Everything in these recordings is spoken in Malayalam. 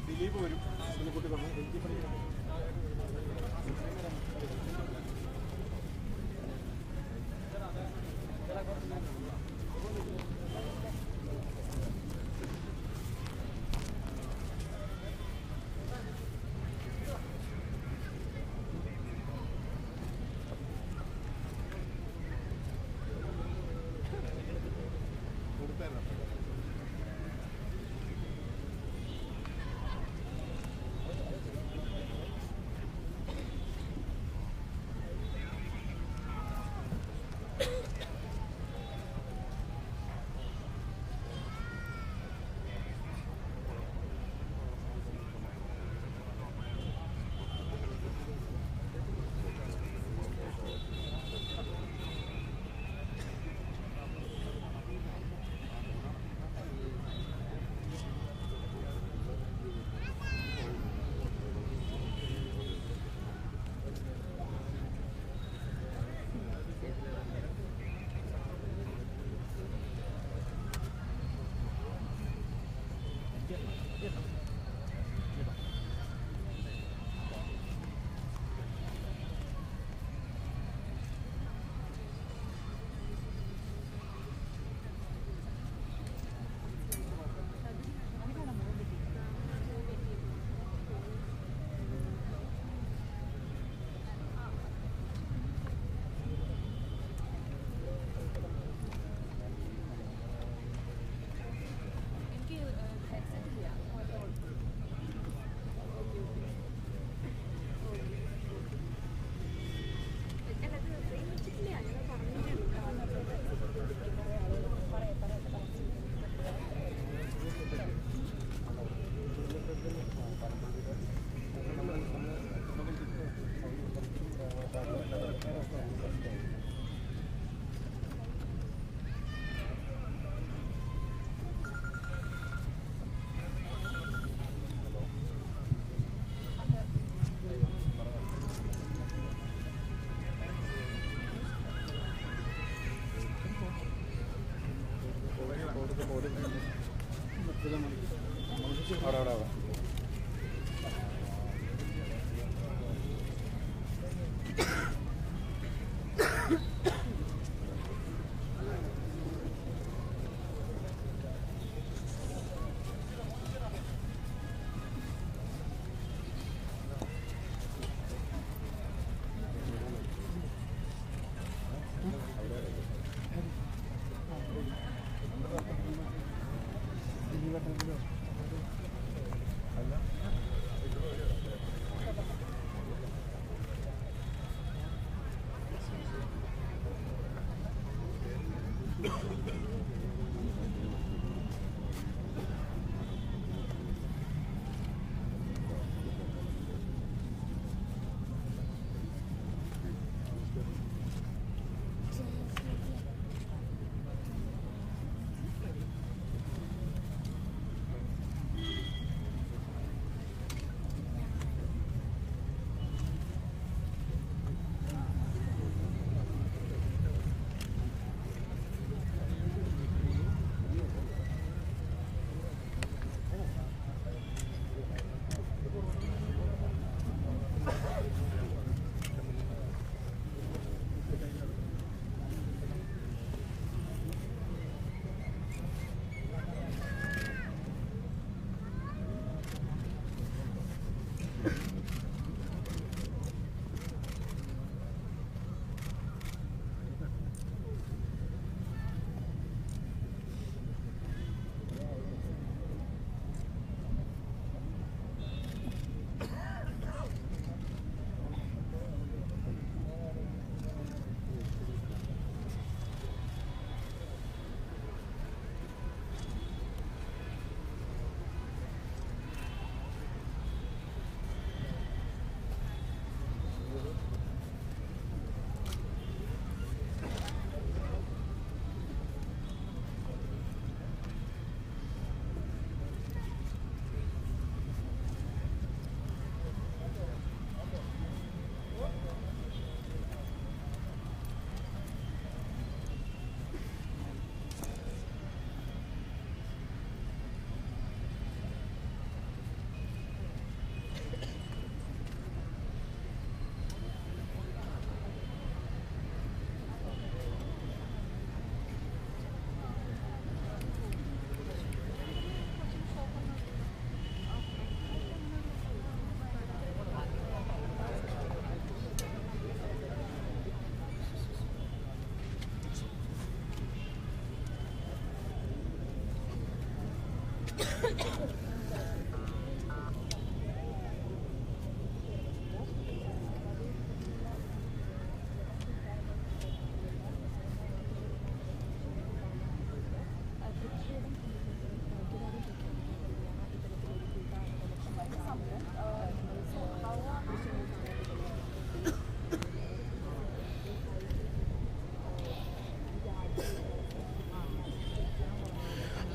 ദിലീപ് വരും കുട്ടി അവിടെ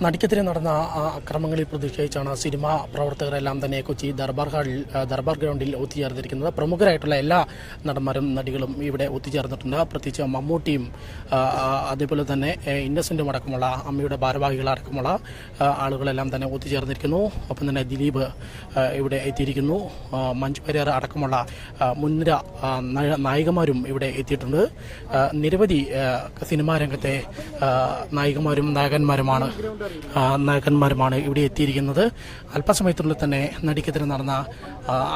നടിക്കെതിരെ നടന്ന അക്രമങ്ങളിൽ പ്രതിഷേധിച്ചാണ് സിനിമാ പ്രവർത്തകരെല്ലാം തന്നെ കൊച്ചി ദർബാർ ഗ്രൗണ്ടിൽ ഒത്തുചേർന്നിരിക്കുന്നത്. പ്രമുഖരായിട്ടുള്ള എല്ലാ നടന്മാരും നടികളും ഇവിടെ ഒത്തുചേർന്നിട്ടുണ്ട്. പ്രത്യേകിച്ച് മമ്മൂട്ടിയും അതേപോലെ തന്നെ ഇന്നസെന്റും അടക്കമുള്ള അമ്മയുടെ ഭാരവാഹികളടക്കമുള്ള ആളുകളെല്ലാം തന്നെ ഒത്തുചേർന്നിരിക്കുന്നു. ഒപ്പം തന്നെ ദിലീപ് ഇവിടെ എത്തിയിരിക്കുന്നു. മഞ്ജു വാര്യർ അടക്കമുള്ള മുൻനിര നായികമാരും ഇവിടെ എത്തിയിട്ടുണ്ട്. നിരവധി സിനിമാ രംഗത്തെ നായികമാരും നായകന്മാരുമാണ് ഇവിടെ എത്തിയിരിക്കുന്നത്. അല്പസമയത്തിനുള്ളിൽ തന്നെ നടിക്കെതിരെ നടന്ന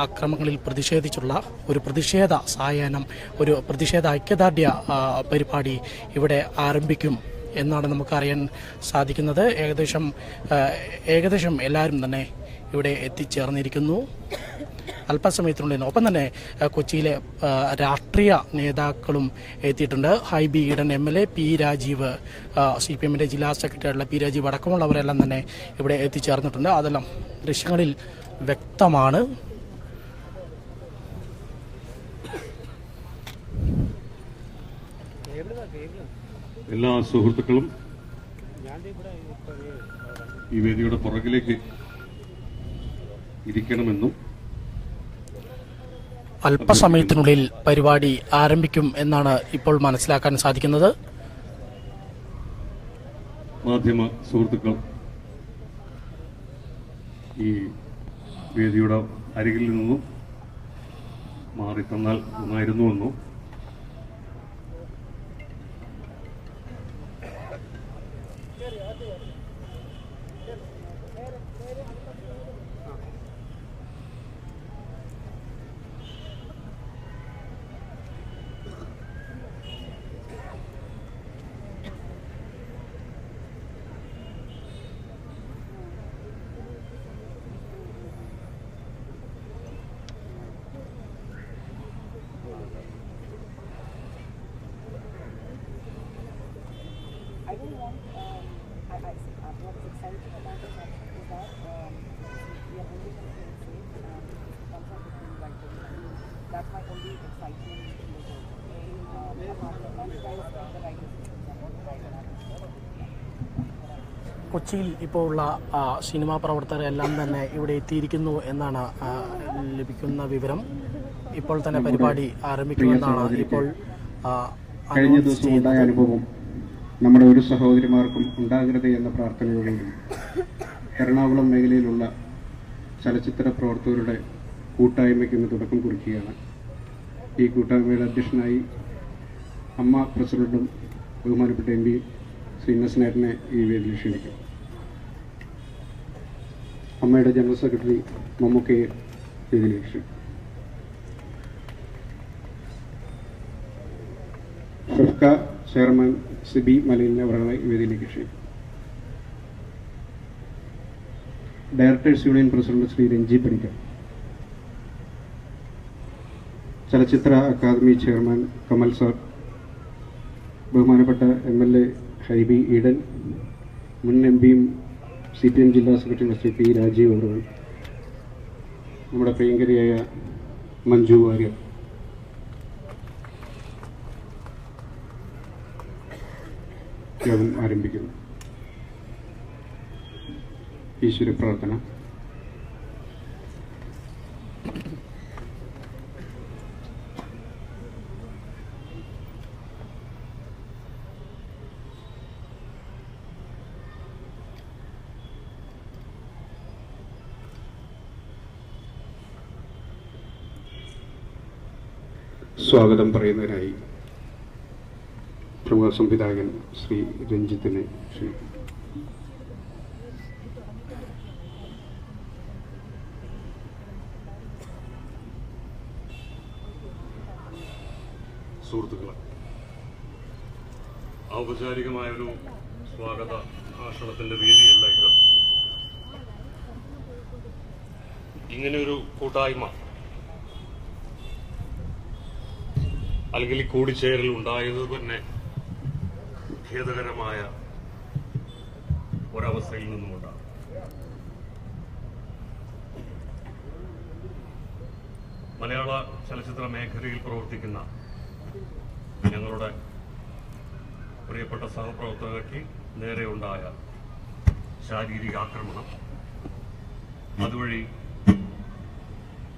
അക്രമങ്ങളിൽ പ്രതിഷേധിച്ചുള്ള ഒരു പ്രതിഷേധ സായാഹ്നം, ഒരു പ്രതിഷേധ ഐക്യദാർഢ്യ പരിപാടി ഇവിടെ ആരംഭിക്കും എന്നാണ് നമുക്കറിയാൻ സാധിക്കുന്നത്. ഏകദേശം എല്ലാവരും തന്നെ ഇവിടെ എത്തിച്ചേർന്നിരിക്കുന്നു അല്പസമയത്തിനുള്ളിൽ. ഒപ്പം തന്നെ കൊച്ചിയിലെ രാഷ്ട്രീയ നേതാക്കളും എത്തിയിട്ടുണ്ട്. ഹൈബി ഈഡൻ MLA, പി രാജീവ്, CPMന്റെ ജില്ലാ സെക്രട്ടറിയായിട്ടുള്ള പി രാജീവ് അടക്കമുള്ളവരെല്ലാം തന്നെ ഇവിടെ എത്തിച്ചേർന്നിട്ടുണ്ട്. അതെല്ലാം ദൃശ്യങ്ങളിൽ വ്യക്തമാണ്. എല്ലാ സുഹൃത്തുക്കളും ഈ വേദിയുടെ പുറകിലേക്ക് ഇരിക്കണമെന്നും അല്പസമയത്തിനുള്ളിൽ പരിപാടി ആരംഭിക്കും എന്നാണ് ഇപ്പോൾ മനസ്സിലാക്കാൻ സാധിക്കുന്നത്. മാധ്യമ സുഹൃത്തുക്കൾ ഈ വേദിയുടെ അരികിൽ നിന്നും മാറി തന്നാൽ നന്നായിരുന്നുവെന്നും I don't want, what is exciting about this action is that we are only going to feel safe and contact between writers. That's my only excitement in the world. Apart from that, I respect the writers. കൊച്ചിയിൽ ഇപ്പോൾ ഉള്ള സിനിമാ പ്രവർത്തകരെല്ലാം തന്നെ ഇവിടെ എത്തിയിരിക്കുന്നു എന്നാണ് ലഭിക്കുന്ന വിവരം. ഇപ്പോൾ തന്നെ പരിപാടി ആരംഭിക്കുമെന്നാണ് ഇപ്പോൾ കഴിഞ്ഞ ദിവസം ഉണ്ടായ അനുഭവം നമ്മുടെ ഒരു സഹോദരിമാർക്കും ഉണ്ടാകരുത് എന്ന പ്രാർത്ഥനയോടുകൂടി എറണാകുളം മേഖലയിലുള്ള ചലച്ചിത്ര പ്രവർത്തകരുടെ കൂട്ടായ്മയ്ക്ക് ഇന്ന് തുടക്കം കുറിക്കുകയാണ്. ഈ കൂട്ടായ്മയുടെ അധ്യക്ഷനായി അമ്മ പ്രസിഡന്റും ബഹുമാനപ്പെട്ട MP ശ്രീ ഇന്നസെന്റിനെ ഈ വേദിയിൽ ക്ഷണിക്കും. അമ്മയുടെ ജനറൽ സെക്രട്ടറി മമ്മൂക്കയെ വേദിയിൽ ക്ഷണിക്കും. ഫിഫ്ക ചെയർമാൻ സിബി മലയിലിനെ അവരുടെ വേദിയിലേക്ക് ക്ഷണിക്കും. Directors union president Shri Renji Panicker, ചലച്ചിത്ര അക്കാദമി ചെയർമാൻ കമൽ സാർ, ബഹുമാനപ്പെട്ട MLA ഹൈബി ഈഡൻ, മുൻ MPയും CPM ജില്ലാ സെക്രട്ടറി ശ്രീ പി രാജീവ് അവർ, നമ്മുടെ പ്രിയങ്കരിയായ മഞ്ജു വാര്യർ, യോഗം ആരംഭിക്കുന്നു. ഈശ്വര പ്രാർത്ഥന. സ്വാഗതം പറയുന്നതിനായി പ്രമുഖ സംവിധായകൻ ശ്രീ രഞ്ജിത്തിനെ ക്ഷണിക്കുന്നു. സുഹൃത്തുക്കളെ, ഔപചാരികമായൊരു സ്വാഗത ഭാഷണത്തിന്റെ വേദിയല്ല ഇത്. ഇങ്ങനെയൊരു കൂട്ടായ്മ അല്ലെങ്കിൽ ഈ കൂടിച്ചേരൽ ഉണ്ടായത് തന്നെ ഖേദകരമായ ഒരവസ്ഥയിൽ നിന്നുകൊണ്ടാണ്. മലയാള ചലച്ചിത്ര മേഖലയിൽ പ്രവർത്തിക്കുന്ന ഞങ്ങളുടെ പ്രിയപ്പെട്ട സഹപ്രവർത്തകർക്ക് നേരെയുണ്ടായ ശാരീരിക ആക്രമണം, അതുവഴി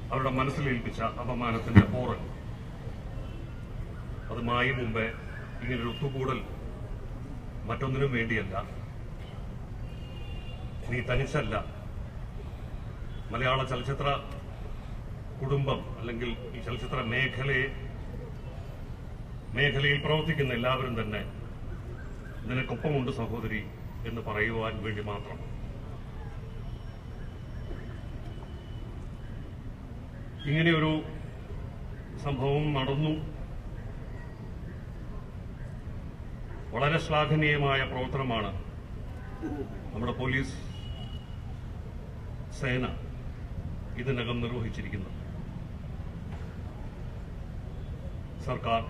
അവരുടെ മനസ്സിലേൽപ്പിച്ച അപമാനത്തിന്റെ പോറൽ, അത് മായും മുമ്പേ ഇങ്ങനൊരു ഒത്തുകൂടൽ മറ്റൊന്നിനും വേണ്ടിയല്ല. നീ തനിച്ചല്ല, മലയാള ചലച്ചിത്ര കുടുംബം അല്ലെങ്കിൽ ഈ ചലച്ചിത്ര മേഖലയിൽ പ്രവർത്തിക്കുന്ന എല്ലാവരും തന്നെ നിനക്കൊപ്പമുണ്ട് സഹോദരി എന്ന് പറയുവാൻ വേണ്ടി മാത്രം. ഇങ്ങനെയൊരു സംഭവം നടന്നു. വളരെ ശ്ലാഘനീയമായ പ്രവർത്തനമാണ് നമ്മുടെ പോലീസ് സേന ഇതിനകം നിർവഹിച്ചിരിക്കുന്നത്. സർക്കാർ,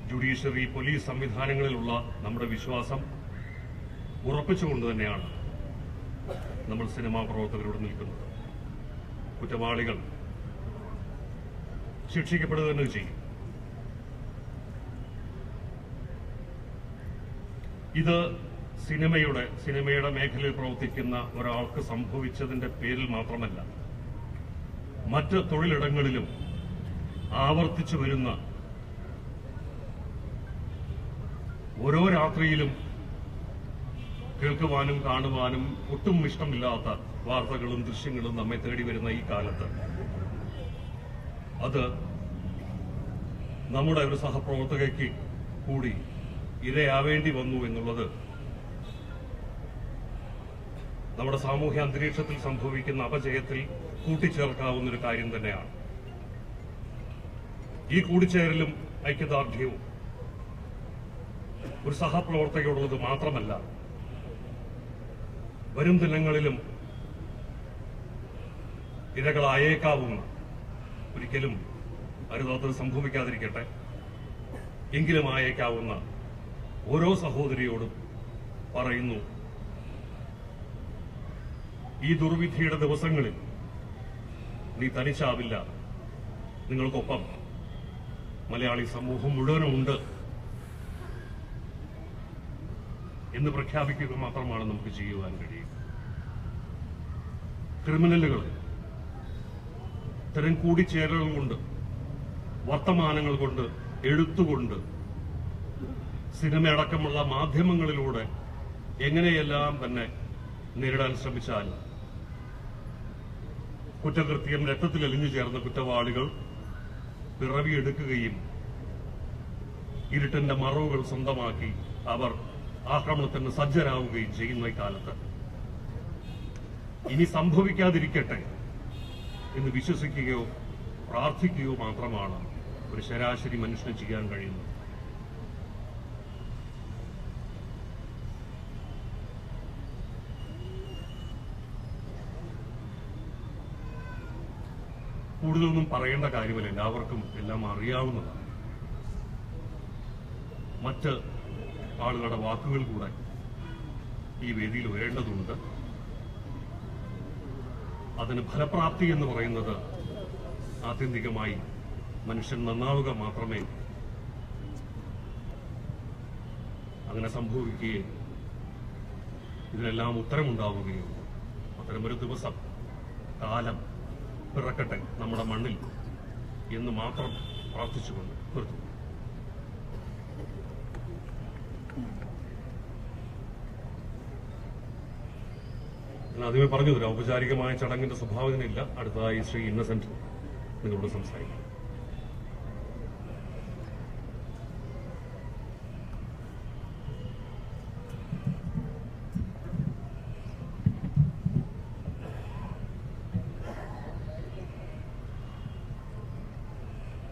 ജുഡീഷ്യറി, പോലീസ് സംവിധാനങ്ങളിലുള്ള നമ്മുടെ വിശ്വാസം ഉറപ്പിച്ചുകൊണ്ട് തന്നെയാണ് നമ്മൾ സിനിമാ പ്രവർത്തകരോട് നിൽക്കുന്നത്. കുറ്റവാളികൾ ശിക്ഷിക്കപ്പെടുക തന്നെ ചെയ്യും. ഇത് സിനിമയുടെ മേഖലയിൽ പ്രവർത്തിക്കുന്ന ഒരാൾക്ക് സംഭവിച്ചതിന്റെ പേരിൽ മാത്രമല്ല, മറ്റ് തൊഴിലിടങ്ങളിലും ആവർത്തിച്ചു വരുന്ന, ഓരോ രാത്രിയിലും കേൾക്കുവാനും കാണുവാനും ഒട്ടും ഇഷ്ടമില്ലാത്ത വാർത്തകളും ദൃശ്യങ്ങളും നമ്മെ തേടി വരുന്ന ഈ കാലത്ത് അത് നമ്മുടെ ഒരു സഹപ്രവർത്തകയ്ക്ക് കൂടി ഇരയാവേണ്ടി വന്നു എന്നുള്ളത് നമ്മുടെ സാമൂഹ്യ അന്തരീക്ഷത്തിൽ സംഭവിക്കുന്ന അപജയത്തിൽ കൂട്ടിച്ചേർക്കാവുന്നൊരു കാര്യം തന്നെയാണ്. ഈ കൂടിച്ചേരലും ഐക്യദാർഢ്യവും ഒരു സഹപ്രവർത്തകയോടുള്ളത് മാത്രമല്ല, വരും ദിനങ്ങളിലും ഇരകളായേക്കാവുന്ന, ഒരിക്കലും അരുതാത്തത് സംഭവിക്കാതിരിക്കട്ടെ, എങ്കിലും ആയേക്കാവുന്ന ഓരോ സഹോദരിയോടും പറയുന്നു, ഈ ദുർവിധിയുടെ ദിവസങ്ങളിൽ നീ തനിച്ചാവില്ല, നിങ്ങൾക്കൊപ്പം മലയാളി സമൂഹം മുഴുവനുമുണ്ട് എന്ന് പ്രഖ്യാപിക്കുക മാത്രമാണ് നമുക്ക് ചെയ്യുവാൻ കഴിയും. ക്രിമിനലുകൾ ഇത്തരം കൂടിച്ചേരലുകൾ കൊണ്ട്, വർത്തമാനങ്ങൾ കൊണ്ട്, എഴുത്തുകൊണ്ട്, സിനിമയടക്കമുള്ള മാധ്യമങ്ങളിലൂടെ എങ്ങനെയെല്ലാം തന്നെ നേരിടാൻ ശ്രമിച്ചാൽ കുറ്റകൃത്യം രക്തത്തിൽ അലിഞ്ഞു ചേർന്ന കുറ്റവാളികൾ പിറവിയെടുക്കുകയും ഇരുട്ടിന്റെ മറവുകൾ സ്വന്തമാക്കി അവർ ആക്രമണത്തിന് സജ്ജരാവുകയും ചെയ്യുന്ന കാലത്ത് ഇനി സംഭവിക്കാതിരിക്കട്ടെ എന്ന് വിശ്വസിക്കുകയോ പ്രാർത്ഥിക്കുകയോ മാത്രമാണ് ഒരു ശരാശരി മനുഷ്യന് ചെയ്യാൻ കഴിയുന്നത്. കൂടുതലൊന്നും പറയേണ്ട കാര്യമില്ല, എല്ലാവർക്കും എല്ലാം അറിയാവുന്നതാണ്. മറ്റ് ആളുകളുടെ വാക്കുകൾ കൂടെ ഈ വേദിയിൽ വരേണ്ടതുണ്ട്. അതിന് ഫലപ്രാപ്തി എന്ന് പറയുന്നത് ആത്യന്തികമായി മനുഷ്യൻ നന്നാവുക മാത്രമേ അങ്ങനെ സംഭവിക്കുകയും ഇതിനെല്ലാം ഉത്തരമുണ്ടാവുകയും അത്തരമൊരു ദിവസം, കാലം പിറക്കട്ടെ നമ്മുടെ മണ്ണിൽ എന്ന് മാത്രം പ്രാർത്ഥിച്ചുകൊണ്ട് നിർത്തുന്നു. ഞാൻ ആദ്യമേ പറഞ്ഞു, ഒരു ഔപചാരികമായ ചടങ്ങിന്റെ സ്വഭാവത്തിനില്ല. അടുത്തതായി ശ്രീ ഇന്നസെന്റ് നിങ്ങളോട് സംസാരിക്കും.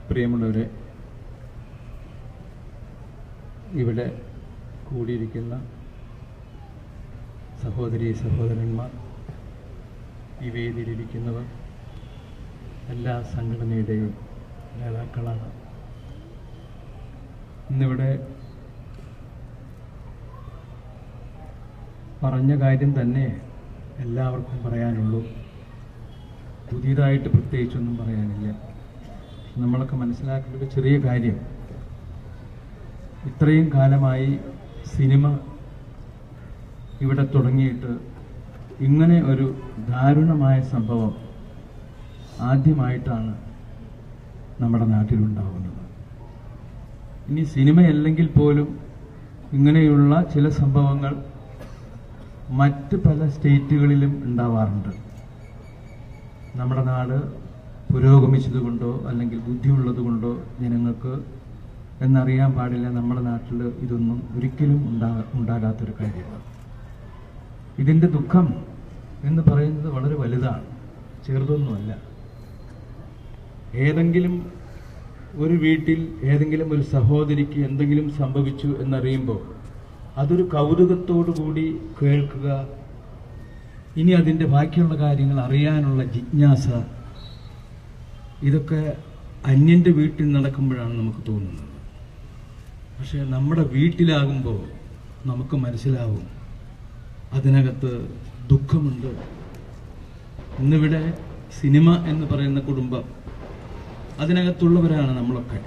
പ്രിയമുള്ളവരെ, ഇവിടെ കൂടിയിരിക്കുന്ന സഹോദരീ സഹോദരന്മാർ, ഈ വേദിയിലിരിക്കുന്നവർ, എല്ലാ സംഘടനയുടെയും നേതാക്കളാണ്. ഇന്നിവിടെ പറഞ്ഞ കാര്യം തന്നെ എല്ലാവർക്കും പറയാനുള്ളൂ. പുതിയതായിട്ട് പ്രത്യേകിച്ചൊന്നും പറയാനില്ല. നമ്മളൊക്കെ മനസ്സിലാക്കേണ്ട ഒരു ചെറിയ കാര്യം, ഇത്രയും കാലമായി സിനിമ ഇവിടെ തുടങ്ങിയിട്ട് ഇങ്ങനെ ഒരു ദാരുണമായ സംഭവം ആദ്യമായിട്ടാണ് നമ്മുടെ നാട്ടിലുണ്ടാവുന്നത്. ഇനി സിനിമയല്ലെങ്കിൽ പോലും ഇങ്ങനെയുള്ള ചില സംഭവങ്ങൾ മറ്റ് പല സ്റ്റേറ്റുകളിലും ഉണ്ടാവാറുണ്ട്. നമ്മുടെ നാട് പുരോഗമിച്ചതുകൊണ്ടോ അല്ലെങ്കിൽ ബുദ്ധിയുള്ളത് കൊണ്ടോ ജനങ്ങൾക്ക് എന്നറിയാൻ പാടില്ല, നമ്മുടെ നാട്ടിൽ ഇതൊന്നും ഒരിക്കലും ഉണ്ടാകാത്തൊരു കാര്യമാണ്. ഇതിൻ്റെ ദുഃഖം എന്ന് പറയുന്നത് വളരെ വലുതാണ്, ചെറുതൊന്നുമല്ല. ഏതെങ്കിലും ഒരു വീട്ടിൽ ഏതെങ്കിലും ഒരു സഹോദരിക്ക് എന്തെങ്കിലും സംഭവിച്ചു എന്നറിയുമ്പോൾ അതൊരു കൗതുകത്തോടു കൂടി കേൾക്കുക, ഇനി അതിൻ്റെ ബാക്കിയുള്ള കാര്യങ്ങൾ അറിയാനുള്ള ജിജ്ഞാസ, ഇതൊക്കെ അന്യൻ്റെ വീട്ടിൽ നടക്കുമ്പോഴാണ് നമുക്ക് തോന്നുന്നത്. പക്ഷേ നമ്മുടെ വീട്ടിലാകുമ്പോൾ നമുക്ക് മനസ്സിലാവും അതിനകത്ത് ദുഃഖമുണ്ട്. ഇന്നിവിടെ സിനിമ എന്ന് പറയുന്ന കുടുംബം, അതിനകത്തുള്ളവരാണ് നമ്മളൊക്കെ.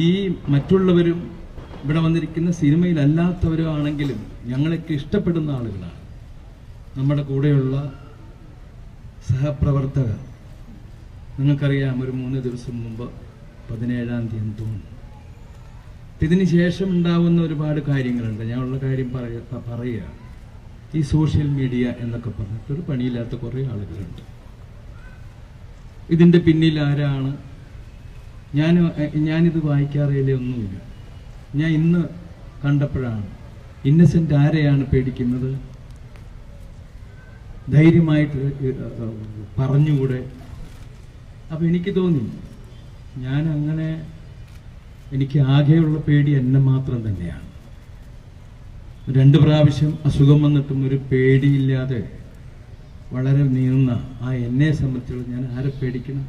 ഈ മറ്റുള്ളവരും ഇവിടെ വന്നിരിക്കുന്ന സിനിമയിലല്ലാത്തവരും ആണെങ്കിലും ഞങ്ങളൊക്കെ ഇഷ്ടപ്പെടുന്ന ആളുകളാണ്. നമ്മുടെ കൂടെയുള്ള സഹപ്രവർത്തകർ, നിങ്ങൾക്കറിയാം, ഒരു 3 ദിവസം മുമ്പ് 17-ാം തീയതി തോന്നുന്നു. ഇതിന് ശേഷം ഉണ്ടാവുന്ന ഒരുപാട് കാര്യങ്ങളുണ്ട്. ഞാനുള്ള കാര്യം പറയുക, ഈ സോഷ്യൽ മീഡിയ എന്നൊക്കെ പറഞ്ഞിട്ട് ഒരു പണിയില്ലാത്ത കുറേ ആളുകളുണ്ട്. ഇതിൻ്റെ പിന്നിൽ ആരാണ്? ഞാനിത് വായിക്കാറില്ല, ഒന്നുമില്ല. ഞാൻ ഇന്ന് കണ്ടപ്പോഴാണ് ഇന്നസെന്റ് ആരെയാണ് പേടിക്കുന്നത്? ധൈര്യമായിട്ട് പറഞ്ഞുകൂടെ? അപ്പം എനിക്ക് തോന്നി, എനിക്ക് ആകെയുള്ള പേടി എന്നെ മാത്രം തന്നെയാണ്. 2 പ്രാവശ്യം അസുഖം വന്നിട്ടും ഒരു പേടിയില്ലാതെ വളരെ നീങ്ങുന്ന ആ എന്നെ സംബന്ധിച്ചുള്ള ഞാൻ ആരെ പേടിക്കണം?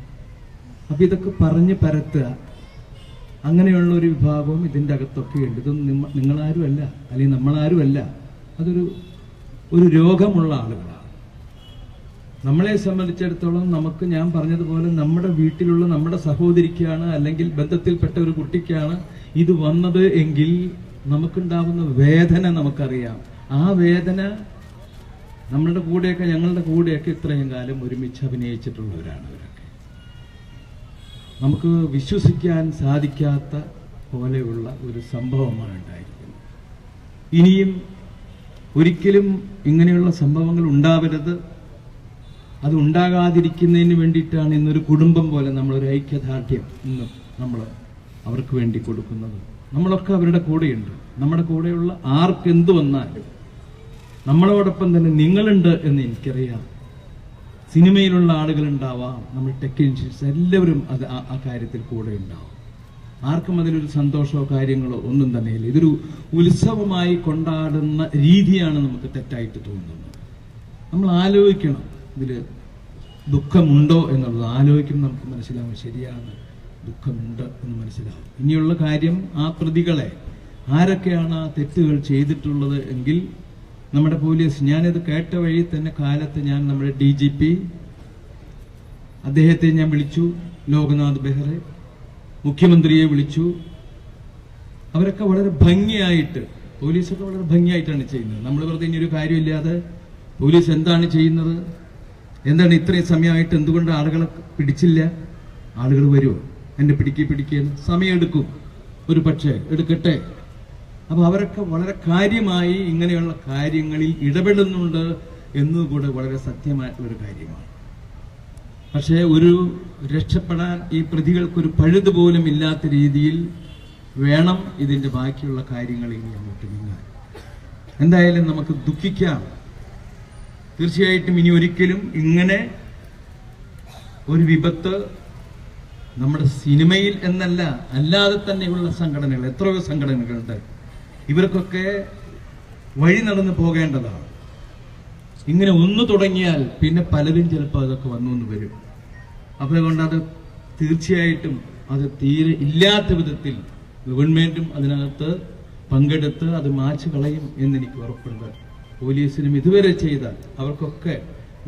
അപ്പം ഇതൊക്കെ പറഞ്ഞ് പരത്തുക, അങ്ങനെയുള്ള ഒരു വിഭാഗവും ഇതിൻ്റെ അകത്തൊക്കെ ഉണ്ട്. ഇതൊന്നും നിങ്ങളാരുമല്ല, അല്ലെങ്കിൽ നമ്മളാരുമല്ല, ഒരു രോഗമുള്ള ആളുകളാണ്. നമ്മളെ സംബന്ധിച്ചിടത്തോളം നമുക്ക്, ഞാൻ പറഞ്ഞതുപോലെ, നമ്മുടെ വീട്ടിലുള്ള നമ്മുടെ സഹോദരിക്കാണ് അല്ലെങ്കിൽ ബന്ധത്തിൽപ്പെട്ട ഒരു കുട്ടിക്കാണ് ഇത് വന്നത് എങ്കിൽ നമുക്കുണ്ടാവുന്ന വേദന നമുക്കറിയാം. ആ വേദന ഞങ്ങളുടെ കൂടെയൊക്കെ ഇത്രയും കാലം ഒരുമിച്ച് അഭിനയിച്ചിട്ടുള്ളവരാണ് ഇവരൊക്കെ. നമുക്ക് വിശ്വസിക്കാൻ സാധിക്കാത്ത പോലെയുള്ള ഒരു സംഭവമാണ് ഉണ്ടായിരിക്കുന്നത്. ഇനിയും ഒരിക്കലും ഇങ്ങനെയുള്ള സംഭവങ്ങൾ ഉണ്ടാവരുത്. അത് ഉണ്ടാകാതിരിക്കുന്നതിന് വേണ്ടിയിട്ടാണ് ഇന്നൊരു കുടുംബം പോലെ നമ്മളൊരു ഐക്യദാർഢ്യം ഇന്ന് നമ്മൾ അവർക്ക് വേണ്ടി കൊടുക്കുന്നത്. നമ്മളൊക്കെ അവരുടെ കൂടെയുണ്ട്. നമ്മുടെ കൂടെയുള്ള ആർക്കെന്ത് വന്നാലും നമ്മളോടൊപ്പം തന്നെ നിങ്ങളുണ്ട് എന്ന് എനിക്കറിയാം. സിനിമയിലുള്ള ആളുകളുണ്ടാവാം, നമ്മൾ ടെക്നീഷ്യൻസ് എല്ലാവരും ആ കാര്യത്തിൽ കൂടെ ഉണ്ടാവും. ആർക്കും അതിലൊരു സന്തോഷമോ കാര്യങ്ങളോ ഒന്നും തന്നെയില്ല. ഇതൊരു ഉത്സവമായി കൊണ്ടാടുന്ന രീതിയാണ് നമുക്ക് തെറ്റായിട്ട് തോന്നുന്നത്. നമ്മൾ ആലോചിക്കണം, ഇതിൽ ദുഃഖമുണ്ടോ എന്നുള്ളത് ആലോചിക്കുമ്പോൾ നമുക്ക് മനസ്സിലാവും. ശരിയാണ്, ദുഃഖമുണ്ട് എന്ന് മനസ്സിലാവും. ഇനിയുള്ള കാര്യം, ആ പ്രതികളെ ആരൊക്കെയാണ് ആ തെറ്റുകൾ ചെയ്തിട്ടുള്ളത് എങ്കിൽ നമ്മുടെ പോലീസ്, ഞാനിത് കേട്ട വഴി തന്നെ കാലത്ത് ഞാൻ നമ്മുടെ DGP അദ്ദേഹത്തെ ഞാൻ വിളിച്ചു, ലോക്നാഥ് ബെഹ്റെ, മുഖ്യമന്ത്രിയെ വിളിച്ചു. അവരൊക്കെ വളരെ ഭംഗിയായിട്ട്, പോലീസൊക്കെ വളരെ ഭംഗിയായിട്ടാണ് ചെയ്യുന്നത്. നമ്മൾ വെറുതെ ഇനിയൊരു കാര്യമില്ലാതെ പോലീസ് എന്താണ് ചെയ്യുന്നത്, എന്താണ് ഇത്രയും സമയമായിട്ട് എന്തുകൊണ്ട് ആളുകളെ പിടിച്ചില്ല? ആളുകൾ വരുമോ? എന്നെ പിടിക്കുക സമയമെടുക്കും, ഒരു പക്ഷേ എടുക്കട്ടെ. അപ്പോൾ അവരൊക്കെ വളരെ കാര്യമായി ഇങ്ങനെയുള്ള കാര്യങ്ങളിൽ ഇടപെടുന്നുണ്ട് എന്നുകൂടെ വളരെ സത്യമായിട്ടുള്ളൊരു കാര്യമാണ്. പക്ഷേ ഒരു രക്ഷപ്പെടാൻ ഈ പ്രതികൾക്കൊരു പഴുതുപോലും ഇല്ലാത്ത രീതിയിൽ വേണം ഇതിൻ്റെ ബാക്കിയുള്ള കാര്യങ്ങൾ ഇനി അങ്ങോട്ട് നീങ്ങാൻ. എന്തായാലും നമുക്ക് ദുഃഖിക്കാം. തീർച്ചയായിട്ടും ഇനി ഒരിക്കലും ഇങ്ങനെ ഒരു വിപത്ത് നമ്മുടെ സിനിമയിൽ എന്നല്ല, അല്ലാതെ തന്നെയുള്ള സംഘടനകൾ, എത്രയോ സംഘടനകളുണ്ട്, ഇവർക്കൊക്കെ വഴി നടന്നു പോകേണ്ടതാണ്. ഇങ്ങനെ ഒന്ന് തുടങ്ങിയാൽ പിന്നെ പലരും ചിലപ്പോൾ അതൊക്കെ വന്നു വരും. അതുകൊണ്ട് അത് തീർച്ചയായിട്ടും അത് തീരെ ഇല്ലാത്ത വിധത്തിൽ ഗവൺമെന്റും അതിനകത്ത് പങ്കെടുത്ത് അത് മായ്ച്ചു കളയും എന്നെനിക്ക് ഉറപ്പുണ്ട്. പോലീസിനും ഇതുവരെ ചെയ്ത അവർക്കൊക്കെ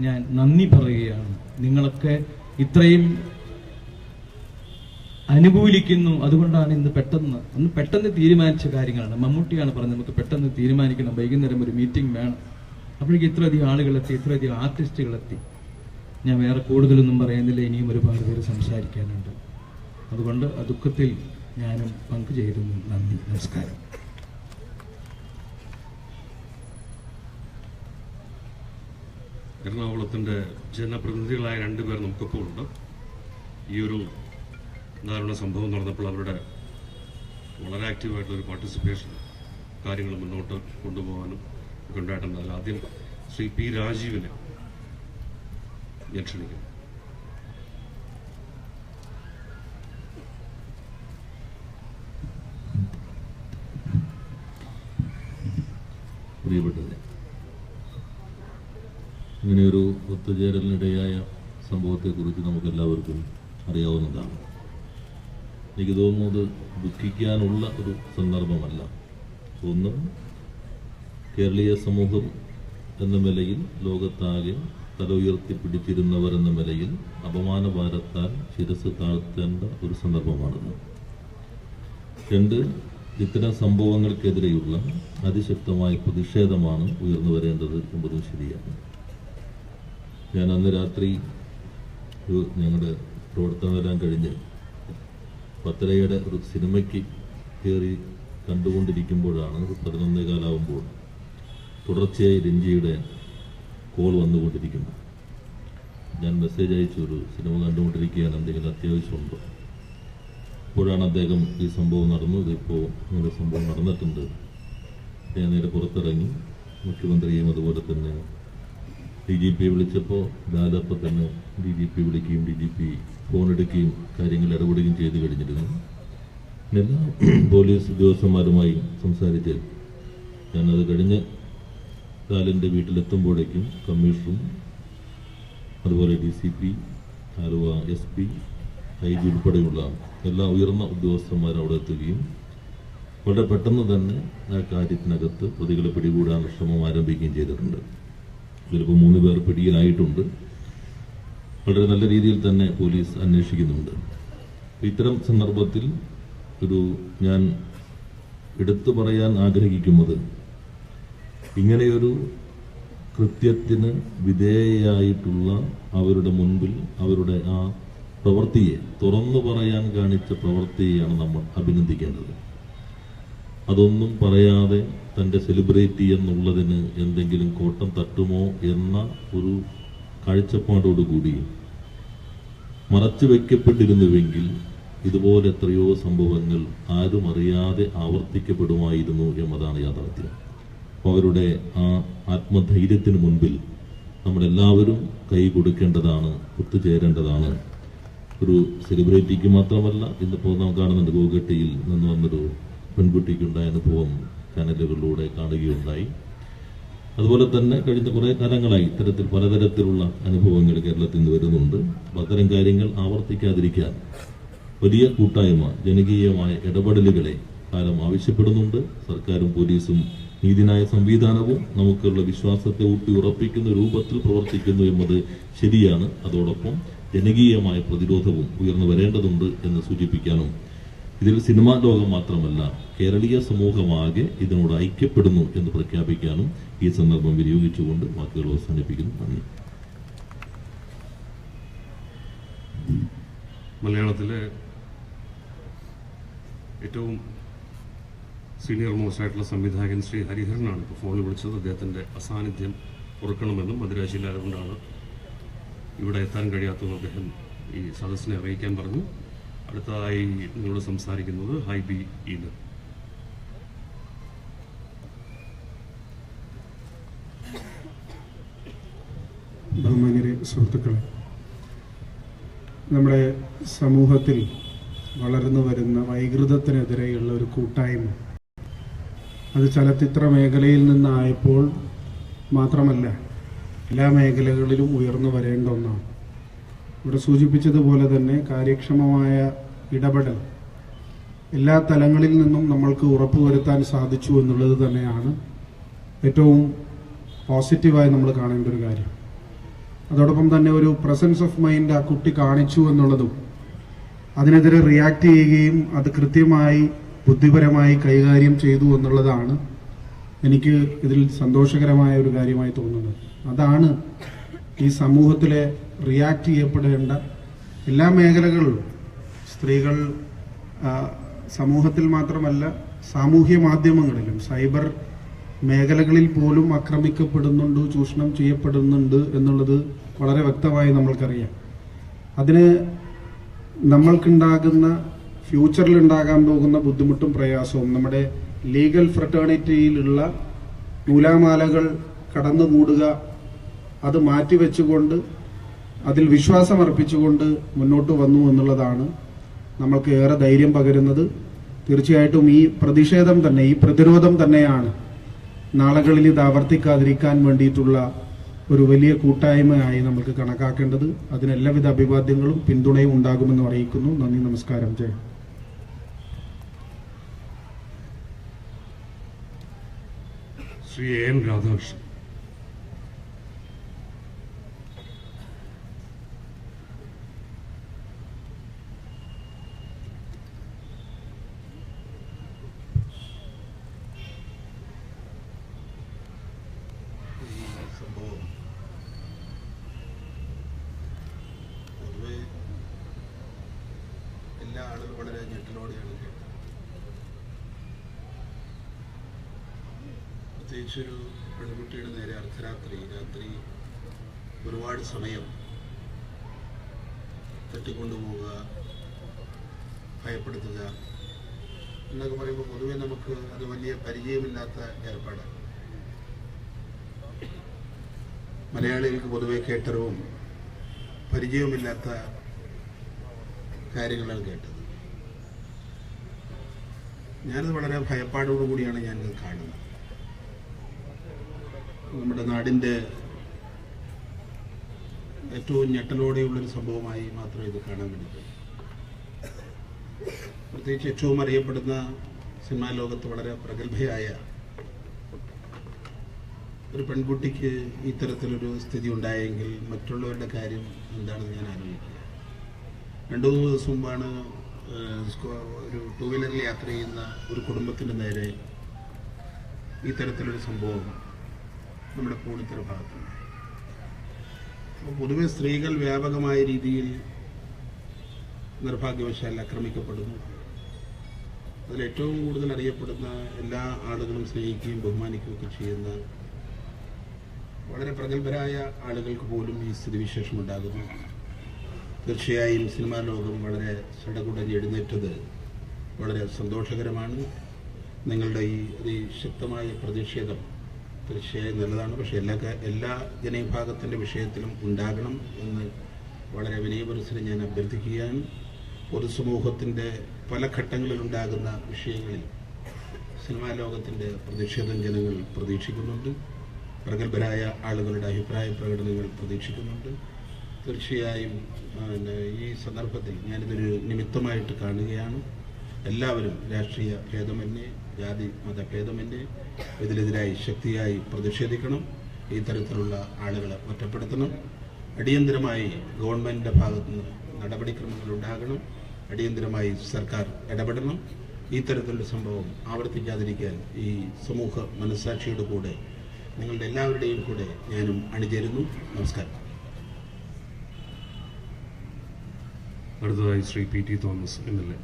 ഞാൻ നന്ദി പറയുകയാണ്. നിങ്ങളൊക്കെ ഇത്രയും അനുകൂലിക്കുന്നു. അതുകൊണ്ടാണ് ഇന്ന് പെട്ടെന്ന് തീരുമാനിച്ച കാര്യങ്ങളാണ്. മമ്മൂട്ടിയാണ് പറഞ്ഞത് നമുക്ക് പെട്ടെന്ന് തീരുമാനിക്കണം, വൈകുന്നേരം ഒരു മീറ്റിംഗ് വേണം. അപ്പോഴേക്ക് ഇത്രയധികം ആളുകളെത്തി, ഇത്രയധികം ആർട്ടിസ്റ്റുകളെത്തി. ഞാൻ വേറെ കൂടുതലൊന്നും പറയുന്നില്ല, ഇനിയും ഒരുപാട് പേര് സംസാരിക്കാനുണ്ട്. അതുകൊണ്ട് ആ ദുഃഖത്തിൽ ഞാനും പങ്കുചേരുന്നു. നന്ദി, നമസ്കാരം. എറണാകുളത്തിന്റെ ജനപ്രതിനിധികളായ രണ്ടുപേർ നമുക്കിപ്പോൾ ഉണ്ട്. ഈ ഒരു ദാരുണ സംഭവം നടന്നപ്പോൾ അവരുടെ വളരെ ആക്റ്റീവായിട്ടുള്ളൊരു പാർട്ടിസിപ്പേഷൻ, കാര്യങ്ങൾ മുന്നോട്ട് കൊണ്ടുപോകാനും ഒക്കെ ഉണ്ടായിട്ടുണ്ട്. അതിൽ ആദ്യം ശ്രീ പി രാജീവിനെ ഞാൻ ക്ഷണിക്കുന്നു. പ്രിയപ്പെട്ടത്, ഇങ്ങനെയൊരു ഒത്തുചേരലിനിടയായ സംഭവത്തെക്കുറിച്ച് നമുക്കെല്ലാവർക്കും അറിയാവുന്നതാണ്. എനിക്ക് തോന്നുന്നത് ദുഃഖിക്കാനുള്ള ഒരു സന്ദർഭമല്ല. ഒന്ന്, കേരളീയ സമൂഹം എന്ന നിലയിൽ ലോകത്താകെ തല ഉയർത്തിപ്പിടിച്ചിരുന്നവർ എന്ന നിലയിൽ അപമാനഭാരത്താൽ ശിരസ് താഴ്ത്തേണ്ട ഒരു സന്ദർഭമാണിത്. രണ്ട്, ഇത്തരം സംഭവങ്ങൾക്കെതിരെയുള്ള അതിശക്തമായ പ്രതിഷേധമാണ് ഉയർന്നു വരേണ്ടത് എന്നതും ശരിയാണ്. ഞാൻ അന്ന് രാത്രി ഞങ്ങളുടെ പ്രവർത്തനമെല്ലാം കഴിഞ്ഞ് പത്തരയുടെ ഒരു സിനിമയ്ക്ക് കയറി കണ്ടുകൊണ്ടിരിക്കുമ്പോഴാണ് 11:15 തുടർച്ചയായി രഞ്ജിയുടെ കോൾ വന്നുകൊണ്ടിരിക്കുന്നു. ഞാൻ മെസ്സേജ് അയച്ചു, ഒരു സിനിമ കണ്ടുകൊണ്ടിരിക്കുകയാണ്, എന്തെങ്കിലും അത്യാവശ്യമുണ്ടോ? അപ്പോഴാണ് അദ്ദേഹം ഈ സംഭവം നടന്നു, ഇതിപ്പോൾ ഇങ്ങനെ സംഭവം നടന്നിട്ടുണ്ട്. ഞാൻ നേരെ പുറത്തിറങ്ങി മുഖ്യമന്ത്രിയെയും അതുപോലെ തന്നെ DGP വിളിച്ചപ്പോൾ ലാലപ്പം തന്നെ DGP വിളിക്കുകയും DGP ഫോൺ എടുക്കുകയും കാര്യങ്ങൾ ഇടപെടുകയും ചെയ്തു കഴിഞ്ഞിരുന്നു. എല്ലാ പോലീസ് ഉദ്യോഗസ്ഥന്മാരുമായി സംസാരിച്ച് ഞാനത് കഴിഞ്ഞ് ലാലിൻ്റെ വീട്ടിലെത്തുമ്പോഴേക്കും കമ്മീഷണറും അതുപോലെ DCP, ആലുവ SP, IG ഉൾപ്പെടെയുള്ള എല്ലാ ഉയർന്ന ഉദ്യോഗസ്ഥന്മാരും അവിടെ എത്തുകയും വളരെ പെട്ടെന്ന് തന്നെ ആ കാര്യത്തിനകത്ത് പ്രതികളെ പിടികൂടാനുള്ള ശ്രമം ആരംഭിക്കുകയും ചെയ്തിട്ടുണ്ട്. ഇതിലിപ്പോൾ 3 പേർ പിടിയിലായിട്ടുണ്ട്. വളരെ നല്ല രീതിയിൽ തന്നെ പോലീസ് അന്വേഷിക്കുന്നുണ്ട്. ഇത്തരം സന്ദർഭത്തിൽ ഞാൻ എടുത്തു പറയാൻ ആഗ്രഹിക്കുന്നത്, ഇങ്ങനെയൊരു കൃത്യത്തിന് വിധേയയായിട്ടുള്ള അവരുടെ മുൻപിൽ അവരുടെ ആ പ്രവൃത്തിയെ, തുറന്നു പറയാൻ കാണിച്ച പ്രവൃത്തിയെയാണ് നമ്മൾ അഭിനന്ദിക്കേണ്ടത്. അതൊന്നും പറയാതെ തൻ്റെ സെലിബ്രിറ്റി എന്നുള്ളതിന് എന്തെങ്കിലും കോട്ടം തട്ടുമോ എന്ന ഒരു കാഴ്ചപ്പാടോടുകൂടി മറച്ചു വയ്ക്കപ്പെട്ടിരുന്നുവെങ്കിൽ ഇതുപോലെ എത്രയോ സംഭവങ്ങൾ ആരും അറിയാതെ ആവർത്തിക്കപ്പെടുമായിരുന്നു എന്നതാണ് യാഥാർത്ഥ്യം. അപ്പോൾ അവരുടെ ആ ആത്മധൈര്യത്തിന് മുൻപിൽ നമ്മളെല്ലാവരും കൈ കൊടുക്കേണ്ടതാണ്, ഒത്തുചേരേണ്ടതാണ്. ഒരു സെലിബ്രിറ്റിക്ക് മാത്രമല്ല, ഇന്നിപ്പോൾ നാം കാണുന്നുണ്ട്, ഗോഗട്ടിയിൽ നിന്ന് വന്നൊരു പെൺകുട്ടിക്കുണ്ടായ അനുഭവം ചാനലുകളിലൂടെ കാണുകയുണ്ടായി. അതുപോലെ തന്നെ കഴിഞ്ഞ കുറേ കാലങ്ങളായി ഇത്തരത്തിൽ പലതരത്തിലുള്ള അനുഭവങ്ങൾ കേരളത്തിൽ നിന്ന് വരുന്നുണ്ട്. അപ്പോൾ അത്തരം കാര്യങ്ങൾ ആവർത്തിക്കാതിരിക്കാൻ വലിയ കൂട്ടായ്മ, ജനകീയമായ ഇടപെടലുകളെ കാലം ആവശ്യപ്പെടുന്നുണ്ട്. സർക്കാരും പോലീസും നീതിന്യായ സംവിധാനവും നമുക്കുള്ള വിശ്വാസത്തെ ഊട്ടി ഉറപ്പിക്കുന്ന രൂപത്തിൽ പ്രവർത്തിക്കുന്നു എന്നത് ശരിയാണ്. അതോടൊപ്പം ജനകീയമായ പ്രതിരോധവും ഉയർന്നു വരേണ്ടതുണ്ട് എന്ന് സൂചിപ്പിക്കാനും, ഇതിൽ സിനിമാ ലോകം മാത്രമല്ല കേരളീയ സമൂഹമാകെ ഇതിനോട് ഐക്യപ്പെടുന്നു എന്ന് പ്രഖ്യാപിക്കാനും ഈ സന്ദർഭം വിനിയോഗിച്ചുകൊണ്ട് വാക്കുകൾ അവസാനിപ്പിക്കുന്നു. നന്ദി. മലയാളത്തിലെ ഏറ്റവും സീനിയർ മോസ്റ്റ് ആയിട്ടുള്ള സംവിധായകൻ ശ്രീ ഹരിഹരനാണ് ഇപ്പോൾ ഫോണിൽ വിളിച്ചത്. അദ്ദേഹത്തിൻ്റെ അസാന്നിധ്യം പൊറുക്കണമെന്നും മധുരാശിയിലായതുകൊണ്ടാണ് ഇവിടെ എത്താൻ കഴിയാത്തതെന്ന് അദ്ദേഹം ഈ സദസ്സിനെ അറിയിക്കാൻ പറഞ്ഞു. അടുത്തതായി നിങ്ങളോട് സംസാരിക്കുന്നത് ഹൈബി ഈദ്. ബഹുമാന്യരെ, സുഹൃത്തുക്കളെ, നമ്മുടെ സമൂഹത്തിൽ വളർന്നു വരുന്ന വൈകൃതത്തിനെതിരെയുള്ള ഒരു കൂട്ടായ്മ, അത് ചലച്ചിത്ര മേഖലയിൽ നിന്നായപ്പോൾ മാത്രമല്ല എല്ലാ മേഖലകളിലും ഉയർന്നു വരേണ്ട ഒന്നാണ്. ഇവിടെ സൂചിപ്പിച്ചതുപോലെ തന്നെ കാര്യക്ഷമമായ ഇടപെടൽ എല്ലാ തലങ്ങളിൽ നിന്നും നമ്മൾക്ക് ഉറപ്പുവരുത്താൻ സാധിച്ചു എന്നുള്ളത് തന്നെയാണ് ഏറ്റവും പോസിറ്റീവായി നമ്മൾ കാണേണ്ട ഒരു കാര്യം. അതോടൊപ്പം തന്നെ ഒരു പ്രസൻസ് ഓഫ് മൈൻഡ് ആ കുട്ടി കാണിച്ചു എന്നുള്ളതും അതിനെതിരെ റിയാക്ട് ചെയ്യുകയും അത് കൃത്യമായി ബുദ്ധിപരമായി കൈകാര്യം ചെയ്തു എന്നുള്ളതാണ് എനിക്ക് ഇതിൽ സന്തോഷകരമായ ഒരു കാര്യമായി തോന്നുന്നത്. അതാണ് ഈ സമൂഹത്തിലെ റിയാക്ട് ചെയ്യപ്പെടേണ്ട എല്ലാ മേഖലകളിലും. സ്ത്രീകൾ സമൂഹത്തിൽ മാത്രമല്ല സാമൂഹ്യ മാധ്യമങ്ങളിലും സൈബർ മേഖലകളിൽ പോലും ആക്രമിക്കപ്പെടുന്നുണ്ട്, ചൂഷണം ചെയ്യപ്പെടുന്നുണ്ട് എന്നുള്ളത് വളരെ വ്യക്തമായി നമ്മൾക്കറിയാം. അതിന് നമ്മൾക്കുണ്ടാകുന്ന ഫ്യൂച്ചറിൽ ഉണ്ടാകാൻ പോകുന്ന ബുദ്ധിമുട്ടും പ്രയാസവും നമ്മുടെ ലീഗൽ ഫ്രട്ടേണിറ്റിയിലുള്ള നൂലാമാലകൾ കടന്നുകൂടുക, അത് മാറ്റിവെച്ചുകൊണ്ട് അതിൽ വിശ്വാസം അർപ്പിച്ചുകൊണ്ട് മുന്നോട്ട് വന്നു എന്നുള്ളതാണ് നമ്മൾക്ക് ഏറെ ധൈര്യം പകരുന്നത്. തീർച്ചയായിട്ടും ഈ പ്രതിഷേധം തന്നെ, ഈ പ്രതിരോധം തന്നെയാണ് നാളുകളിൽ ഇത് ആവർത്തിക്കാതിരിക്കാൻ വേണ്ടിയിട്ടുള്ള ഒരു വലിയ കൂട്ടായ്മയായി നമുക്ക് കണക്കാക്കേണ്ടത്. അതിന് എല്ലാവിധ അഭിവാദ്യങ്ങളും പിന്തുണയും ഉണ്ടാകുമെന്ന് അറിയിക്കുന്നു. നന്ദി, നമസ്കാരം, ജയ്. ശ്രീ എൻ രാധാകൃഷ്ണൻ. സംഭവം പൊതുവെ എല്ലാ ആളുകളും വളരെ ഞെട്ടലോടെയാണ് കേട്ടത്. പ്രത്യേകിച്ചൊരു പെൺകുട്ടിയുടെ നേരെ രാത്രി ഒരുപാട് സമയം തട്ടിക്കൊണ്ടുപോവുക, ഭയപ്പെടുത്തുക എന്നൊക്കെ പറയുമ്പോൾ പൊതുവെ നമുക്ക് അത് വലിയ പരിചയമില്ലാത്ത ഏർപ്പാടാണ്. മലയാളികൾക്ക് പൊതുവെ കേട്ടറിവും പരിചയവുമില്ലാത്ത കാര്യങ്ങളാണ് കേട്ടത്. ഞാനത് വളരെ ഭയപ്പാടോടുകൂടിയാണ് ഞാനത് കാണുന്നത്. നമ്മുടെ നാടിൻ്റെ ഏറ്റവും ഞെട്ടലോടെയുള്ളൊരു സംഭവമായി മാത്രമേ ഇത് കാണാൻ വേണ്ടി കഴിയൂ. പ്രത്യേകിച്ച് ഏറ്റവും അറിയപ്പെടുന്ന സിനിമാ ലോകത്ത് വളരെ പ്രഗത്ഭയായ ഒരു പെൺകുട്ടിക്ക് ഇത്തരത്തിലൊരു സ്ഥിതി ഉണ്ടായെങ്കിൽ മറ്റുള്ളവരുടെ കാര്യം എന്താണെന്ന് ഞാൻ ആലോചിക്കുക. 2-3 ദിവസം മുമ്പാണ് ഒരു 2 വീലറിൽ യാത്ര ചെയ്യുന്ന ഒരു കുടുംബത്തിൻ്റെ നേരെ ഇത്തരത്തിലൊരു സംഭവം നമ്മുടെ പൂണിത്തറ ഭാഗത്തുണ്ട്. അപ്പോൾ പൊതുവെ സ്ത്രീകൾ വ്യാപകമായ രീതിയിൽ നിർഭാഗ്യവശാൽ ആക്രമിക്കപ്പെടുന്നു. അതിലേറ്റവും കൂടുതൽ അറിയപ്പെടുന്ന, എല്ലാ ആളുകളും സ്നേഹിക്കുകയും ബഹുമാനിക്കുകയൊക്കെ ചെയ്യുന്ന വളരെ പ്രഗത്ഭരായ ആളുകൾക്ക് പോലും ഈ സ്ഥിതിവിശേഷം ഉണ്ടാകുന്നു. തീർച്ചയായും സിനിമാ ലോകം വളരെ സടകുടഞ്ഞ് എഴുന്നേറ്റത് വളരെ സന്തോഷകരമാണ്. നിങ്ങളുടെ ഈ ശക്തമായ പ്രതിഷേധം തീർച്ചയായും നല്ലതാണ്. പക്ഷേ എല്ലാ ജനവിഭാഗത്തിൻ്റെ വിഷയത്തിലും ഉണ്ടാകണം എന്ന് വളരെ വിനയപരിസരം ഞാൻ അഭ്യർത്ഥിക്കുകയാണ്. പൊതുസമൂഹത്തിൻ്റെ പല ഘട്ടങ്ങളിലുണ്ടാകുന്ന വിഷയങ്ങളിൽ സിനിമാ ലോകത്തിൻ്റെ പ്രതിഷേധം ജനങ്ങൾ പ്രതീക്ഷിക്കുന്നുണ്ട്. പ്രഗത്ഭരായ ആളുകളുടെ അഭിപ്രായ പ്രകടനങ്ങൾ പ്രതീക്ഷിക്കുന്നുണ്ട്. തീർച്ചയായും ഈ സന്ദർഭത്തിൽ ഞാനിതൊരു നിമിത്തമായിട്ട് കാണുകയാണ്. എല്ലാവരും രാഷ്ട്രീയ ഭേദമന്യേ, ജാതി മത ഭേദമന്യേ ഇതിനെതിരായി ശക്തിയായി പ്രതിഷേധിക്കണം. ഈ തരത്തിലുള്ള ആളുകളെ ഒറ്റപ്പെടുത്തണം. അടിയന്തരമായി ഗവൺമെൻറ്റിൻ്റെ ഭാഗത്തുനിന്ന് നടപടിക്രമങ്ങൾ ഉണ്ടാകണം. അടിയന്തരമായി സർക്കാർ ഇടപെടണം. ഈ തരത്തിലുള്ള സംഭവം ആവർത്തിക്കാതിരിക്കാൻ ഈ സമൂഹ മനസ്സാക്ഷിയുടെ കൂടെ, നിങ്ങളുടെ എല്ലാവരുടെയും കൂടെ ഞാനും അണിചേരുന്നു. നമസ്കാരം. അടുത്തതായി Shri P T Thomas MLA.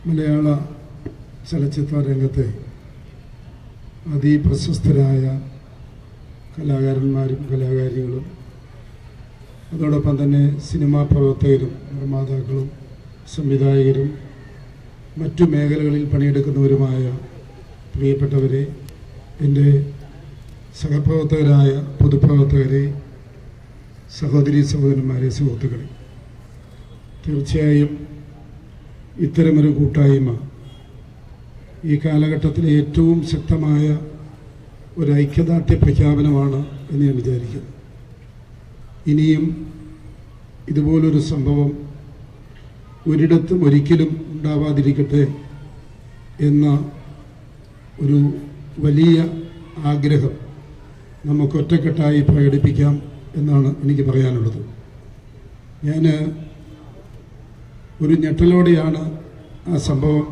മലയാള ചലച്ചിത്ര രംഗത്തെ അതിപ്രശസ്തരായ കലാകാരന്മാരും കലാകാരികളും അതോടൊപ്പം തന്നെ സിനിമാ പ്രവർത്തകരും നിർമ്മാതാക്കളും സംവിധായകരും മറ്റു മേഖലകളിൽ പണിയെടുക്കുന്നവരുമായ പ്രിയപ്പെട്ടവരെ, എൻ്റെ സഹപ്രവർത്തകരായ പൊതുപ്രവർത്തകരെ, സഹോദരീ സഹോദരന്മാരെ, സുഹൃത്തുക്കളെ, തീർച്ചയായും ഇത്തരമൊരു കൂട്ടായ്മ ഈ കാലഘട്ടത്തിലെ ഏറ്റവും ശക്തമായ ഒരു ഐക്യദാർഢ്യ പ്രഖ്യാപനമാണ് എന്ന് ഞാൻ വിചാരിക്കുന്നു. ഇനിയും ഇതുപോലൊരു സംഭവം ഒരിടത്തും ഒരിക്കലും ഉണ്ടാവാതിരിക്കട്ടെ എന്ന ഒരു വലിയ ആഗ്രഹം നമുക്ക് ഒറ്റക്കെട്ടായി പ്രകടിപ്പിക്കാം എന്നാണ് എനിക്ക് പറയാനുള്ളത്. ഞാൻ ഒരു ഞെട്ടലോടെയാണ് ആ സംഭവം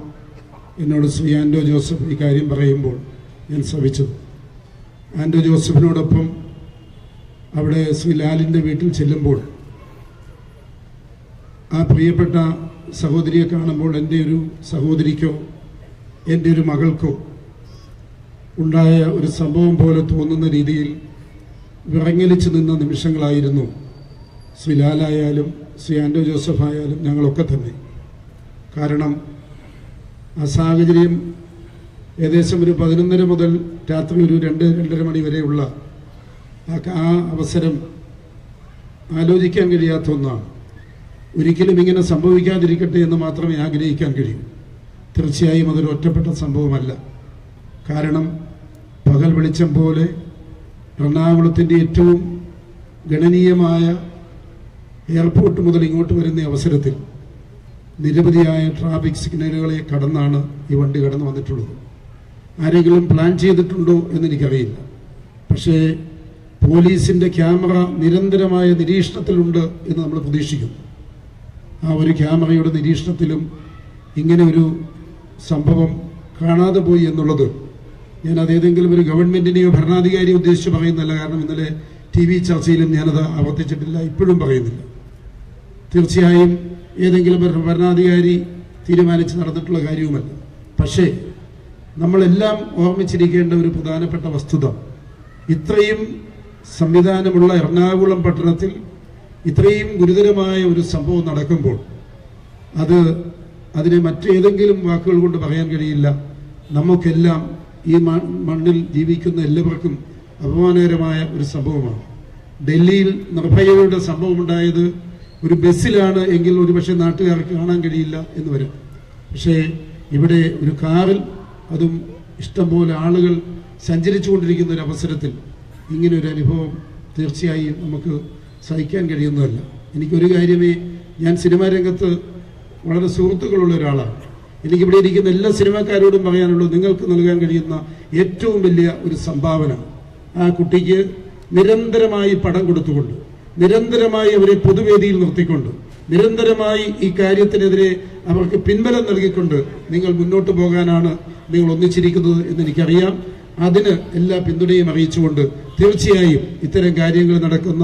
എന്നോട് ശ്രീ ആൻഡോ ജോസഫ് ഈ കാര്യം പറയുമ്പോൾ ഞാൻ ശ്രമിച്ചത്. ആൻഡോ ജോസഫിനോടൊപ്പം അവിടെ ശ്രീ ലാലിൻ്റെ വീട്ടിൽ ചെല്ലുമ്പോൾ ആ പ്രിയപ്പെട്ട സഹോദരിയെ കാണുമ്പോൾ എൻ്റെ ഒരു സഹോദരിക്കോ എൻ്റെ ഒരു മകൾക്കോ ഉണ്ടായ ഒരു സംഭവം പോലെ തോന്നുന്ന രീതിയിൽ വിറങ്ങലിച്ചു നിന്ന നിമിഷങ്ങളായിരുന്നു ശ്രീ ലാലായാലും ശ്രീ ആൻഡോ ജോസഫ് ആയാലും ഞങ്ങളൊക്കെ തന്നെ. കാരണം ആ സാഹചര്യം ഏകദേശം ഒരു 11:30 മുതൽ രാത്രി ഒരു 2-2:30 മണി വരെയുള്ള ആ അവസരം ആലോചിക്കാൻ കഴിയാത്ത ഒന്നാണ്. ഒരിക്കലും ഇങ്ങനെ സംഭവിക്കാതിരിക്കട്ടെ എന്ന് മാത്രമേ ആഗ്രഹിക്കാൻ കഴിയൂ. തീർച്ചയായും അതൊരു ഒറ്റപ്പെട്ട സംഭവമല്ല. കാരണം പകൽ വെളിച്ചം പോലെ എറണാകുളത്തിൻ്റെ ഏറ്റവും ഗണനീയമായ എയർപോർട്ട് മുതൽ ഇങ്ങോട്ട് വരുന്ന അവസരത്തിൽ നിരവധിയായ ട്രാഫിക് സിഗ്നലുകളെ കടന്നാണ് ഈ വണ്ടി കടന്നു വന്നിട്ടുള്ളത്. ആരെങ്കിലും പ്ലാൻ ചെയ്തിട്ടുണ്ടോ എന്നെനിക്കറിയില്ല. പക്ഷേ പോലീസിൻ്റെ ക്യാമറ നിരന്തരമായ നിരീക്ഷണത്തിലുണ്ട് എന്ന് നമ്മൾ പ്രതീക്ഷിക്കുന്നു. ആ ഒരു ക്യാമറയുടെ നിരീക്ഷണത്തിലും ഇങ്ങനെ ഒരു സംഭവം കാണാതെ പോയി എന്നുള്ളത് ഞാൻ അതേതെങ്കിലും ഒരു ഗവൺമെൻറ്റിനെയോ ഭരണാധികാരിയോ ഉദ്ദേശിച്ച് പറയുന്നില്ല. കാരണം ഇന്നലെ TV ചർച്ചയിലും ഞാനത് ആവർത്തിച്ചിട്ടില്ല, ഇപ്പോഴും പറയുന്നില്ല. തീർച്ചയായും ഏതെങ്കിലും ഒരു ഭരണാധികാരി തീരുമാനിച്ച് നടന്നിട്ടുള്ള കാര്യവുമല്ല. പക്ഷേ നമ്മളെല്ലാം ഓർമ്മിച്ചിരിക്കേണ്ട ഒരു പ്രധാനപ്പെട്ട വസ്തുത, ഇത്രയും സംവിധാനമുള്ള എറണാകുളം പട്ടണത്തിൽ ഇത്രയും ഗുരുതരമായ ഒരു സംഭവം നടക്കുമ്പോൾ അതിനെ മറ്റേതെങ്കിലും വാക്കുകൾ കൊണ്ട് പറയാൻ കഴിയില്ല. നമുക്കെല്ലാം ഈ മണ്ണിൽ ജീവിക്കുന്ന എല്ലാവർക്കും അപമാനകരമായ ഒരു സംഭവമാണ്. ഡൽഹിയിൽ നിർഭയയുടെ സംഭവമുണ്ടായത് ഒരു ബസ്സിലാണ് എങ്കിൽ ഒരുപക്ഷെ നാട്ടുകാർക്ക് കാണാൻ കഴിയില്ല എന്ന് വരും. പക്ഷേ ഇവിടെ ഒരു കാറിൽ, അതും ഇഷ്ടംപോലെ ആളുകൾ സഞ്ചരിച്ചു കൊണ്ടിരിക്കുന്ന ഒരു അവസരത്തിൽ ഇങ്ങനെ ഒരു അനുഭവം തീർച്ചയായും നമുക്ക് സഹിക്കാൻ കഴിയുന്നതല്ല. എനിക്കൊരു കാര്യമേ, ഞാൻ സിനിമാ രംഗത്ത് വളരെ സുഹൃത്തുക്കളുള്ള ഒരാളാണ്. എനിക്കിവിടെ ഇരിക്കുന്ന എല്ലാ സിനിമാക്കാരോടും പറയാനുള്ളത്, നിങ്ങൾക്ക് നൽകാൻ കഴിയുന്ന ഏറ്റവും വലിയ ഒരു സംഭാവന ആ കുട്ടിക്ക് നിരന്തരമായി പടം കൊടുത്തുകൊണ്ട്, നിരന്തരമായി അവരെ പൊതുവേദിയിൽ നിർത്തിക്കൊണ്ട്, നിരന്തരമായി ഈ കാര്യത്തിനെതിരെ അവർക്ക് പിൻബലം നൽകിക്കൊണ്ട് നിങ്ങൾ മുന്നോട്ട് പോകാനാണ് നിങ്ങൾ ഒന്നിച്ചിരിക്കുന്നത് എന്നെനിക്കറിയാം. അതിന് എല്ലാ പിന്തുണയും അറിയിച്ചുകൊണ്ട് തീർച്ചയായും ഇത്തരം കാര്യങ്ങൾ നടക്കുന്ന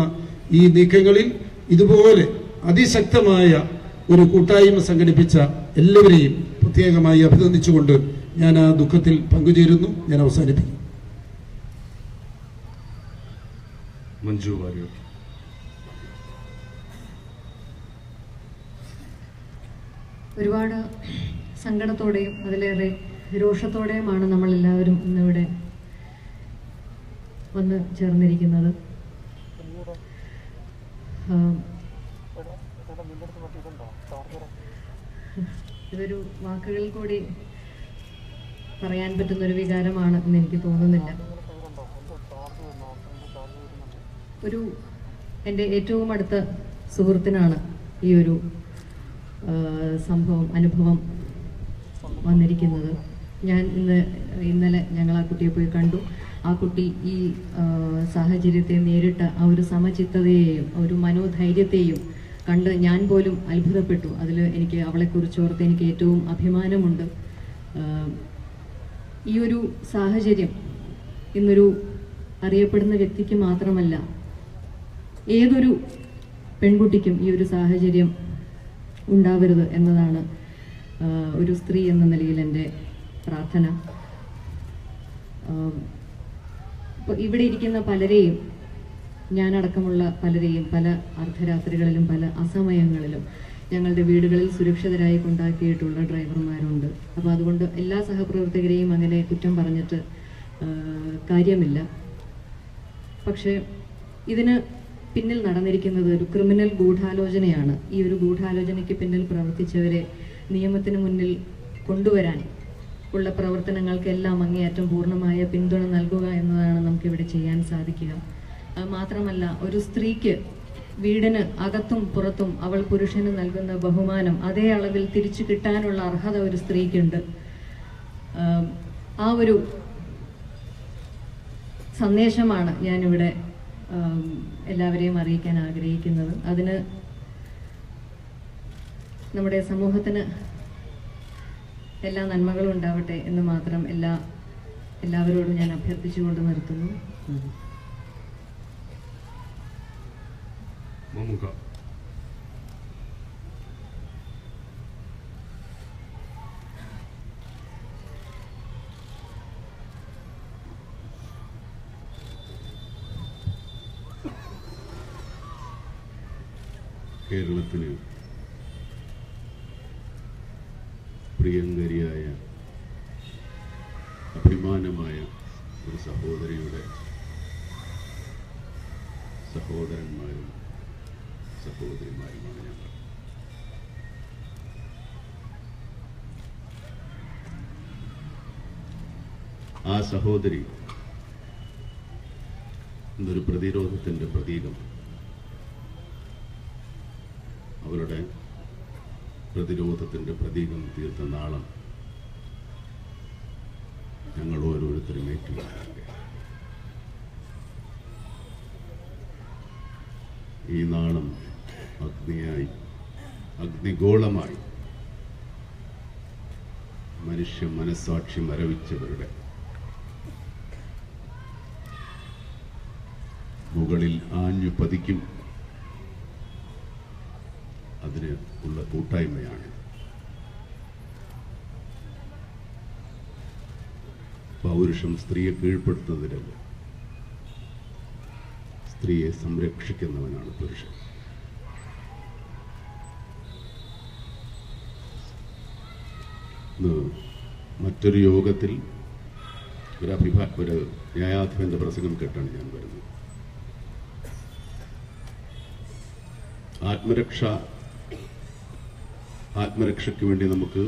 ഈ നീക്കങ്ങളിൽ ഇതുപോലെ അതിശക്തമായ ഒരു കൂട്ടായ്മ സംഘടിപ്പിച്ച എല്ലാവരെയും പ്രത്യേകമായി അഭിനന്ദിച്ചുകൊണ്ട് ഞാൻ ആ ദുഃഖത്തിൽ പങ്കുചേരുന്നു. ഞാൻ അവസാനിപ്പിക്കും. മഞ്ജു വാര്യർ. ഒരുപാട് സങ്കടത്തോടെയും അതിലേറെ രോഷത്തോടെയുമാണ് നമ്മളെല്ലാവരും ഇന്നിവിടെ വന്ന് ചേർന്നിരിക്കുന്നത്. ഇതൊരു വാക്കുകളിൽ കൂടി പറയാൻ പറ്റുന്നൊരു വികാരമാണ് എന്ന് എനിക്ക് തോന്നുന്നില്ല. എൻ്റെ ഏറ്റവും അടുത്ത സുഹൃത്തിനാണ് ഈ ഒരു അനുഭവം വന്നിരിക്കുന്നത്. ഞാൻ ഇന്നലെ ഞങ്ങൾ ആ കുട്ടിയെ പോയി കണ്ടു. ആ കുട്ടി ഈ സാഹചര്യത്തെ നേരിട്ട ആ ഒരു സമചിത്തതയെയും ഒരു മനോധൈര്യത്തെയും കണ്ട് ഞാൻ പോലും അത്ഭുതപ്പെട്ടു. അതിൽ എനിക്ക് അവളെക്കുറിച്ചോർത്ത് എനിക്ക് ഏറ്റവും അഭിമാനമുണ്ട്. ഈ ഒരു സാഹചര്യം ഇന്നൊരു അറിയപ്പെടുന്ന വ്യക്തിക്ക് മാത്രമല്ല, ഏതൊരു പെൺകുട്ടിക്കും ഈ ഒരു സാഹചര്യം ഉണ്ടാവരുത് എന്നതാണ് ഒരു സ്ത്രീ എന്ന നിലയിൽ എൻ്റെ പ്രാർത്ഥന. ഇപ്പോൾ ഇവിടെ ഇരിക്കുന്ന പലരെയും, ഞാനടക്കമുള്ള പലരെയും പല അർദ്ധരാത്രികളിലും പല അസമയങ്ങളിലും ഞങ്ങളുടെ വീടുകളിൽ സുരക്ഷിതരായി കൊണ്ടാക്കിയിട്ടുള്ള ഡ്രൈവർമാരുണ്ട്. അപ്പോൾ അതുകൊണ്ട് എല്ലാ സഹപ്രവർത്തകരെയും അങ്ങനെ കുറ്റം പറഞ്ഞിട്ട് കാര്യമില്ല. പക്ഷേ ഇതിന് പിന്നിൽ നടന്നിരിക്കുന്നത് ഒരു ക്രിമിനൽ ഗൂഢാലോചനയാണ്. ഈ ഒരു ഗൂഢാലോചനയ്ക്ക് പിന്നിൽ പ്രവർത്തിച്ചവരെ നിയമത്തിന് മുന്നിൽ കൊണ്ടുവരാൻ ഉള്ള പ്രവർത്തനങ്ങൾക്കെല്ലാം അങ്ങേയറ്റം പൂർണ്ണമായ പിന്തുണ നൽകുക എന്നതാണ് നമുക്കിവിടെ ചെയ്യാൻ സാധിക്കുക. മാത്രമല്ല, ഒരു സ്ത്രീക്ക് വീടിന് അകത്തും പുറത്തും അവൾ പുരുഷന് നൽകുന്ന ബഹുമാനം അതേ അളവിൽ തിരിച്ചു കിട്ടാനുള്ള അർഹത ഒരു സ്ത്രീക്കുണ്ട്. ആ ഒരു സന്ദേശമാണ് ഞാനിവിടെ എല്ലാവരെയും അറിയിക്കാൻ ആഗ്രഹിക്കുന്നത്. അതിന് നമ്മുടെ സമൂഹത്തിന് എല്ലാ നന്മകളും ഉണ്ടാവട്ടെ എന്ന് മാത്രം എല്ലാവരോടും ഞാൻ അഭ്യർത്ഥിച്ചുകൊണ്ട് നിർത്തുന്നു. മമ്മുക്ക. കേരളത്തിന് പ്രിയങ്കരിയായ അഭിമാനമായ ഒരു സഹോദരിയുടെ സഹോദരന്മാരും സഹോദരിമാരുമാണ് ഞങ്ങൾ. ആ സഹോദരി എന്നൊരു പ്രതിരോധത്തിൻ്റെ പ്രതീകം. അവരുടെ പ്രതിരോധത്തിൻ്റെ പ്രതീകം തീർത്ത നാളം ഞങ്ങൾ ഓരോരുത്തരും ഏറ്റുവാങ്ങുക. ഈ നാളം അഗ്നിയായി, അഗ്നിഗോളമായി മനുഷ്യ മനസ്സാക്ഷി മരവിച്ചവരുടെ മുകളിൽ ആഞ്ഞു പതിക്കും. അതിന് ഉള്ള കൂട്ടായ്മയാണ്. പൗരുഷം സ്ത്രീയെ കീഴ്പ്പെടുത്തുന്നതിലല്ല, സ്ത്രീയെ സംരക്ഷിക്കുന്നവനാണ് പുരുഷൻ. മറ്റൊരു യോഗത്തിൽ ഒരു ന്യായാധിപന്റെ പ്രസംഗം കേട്ടാണ് ഞാൻ വരുന്നത്. ആത്മരക്ഷയ്ക്ക് വേണ്ടി നമുക്ക്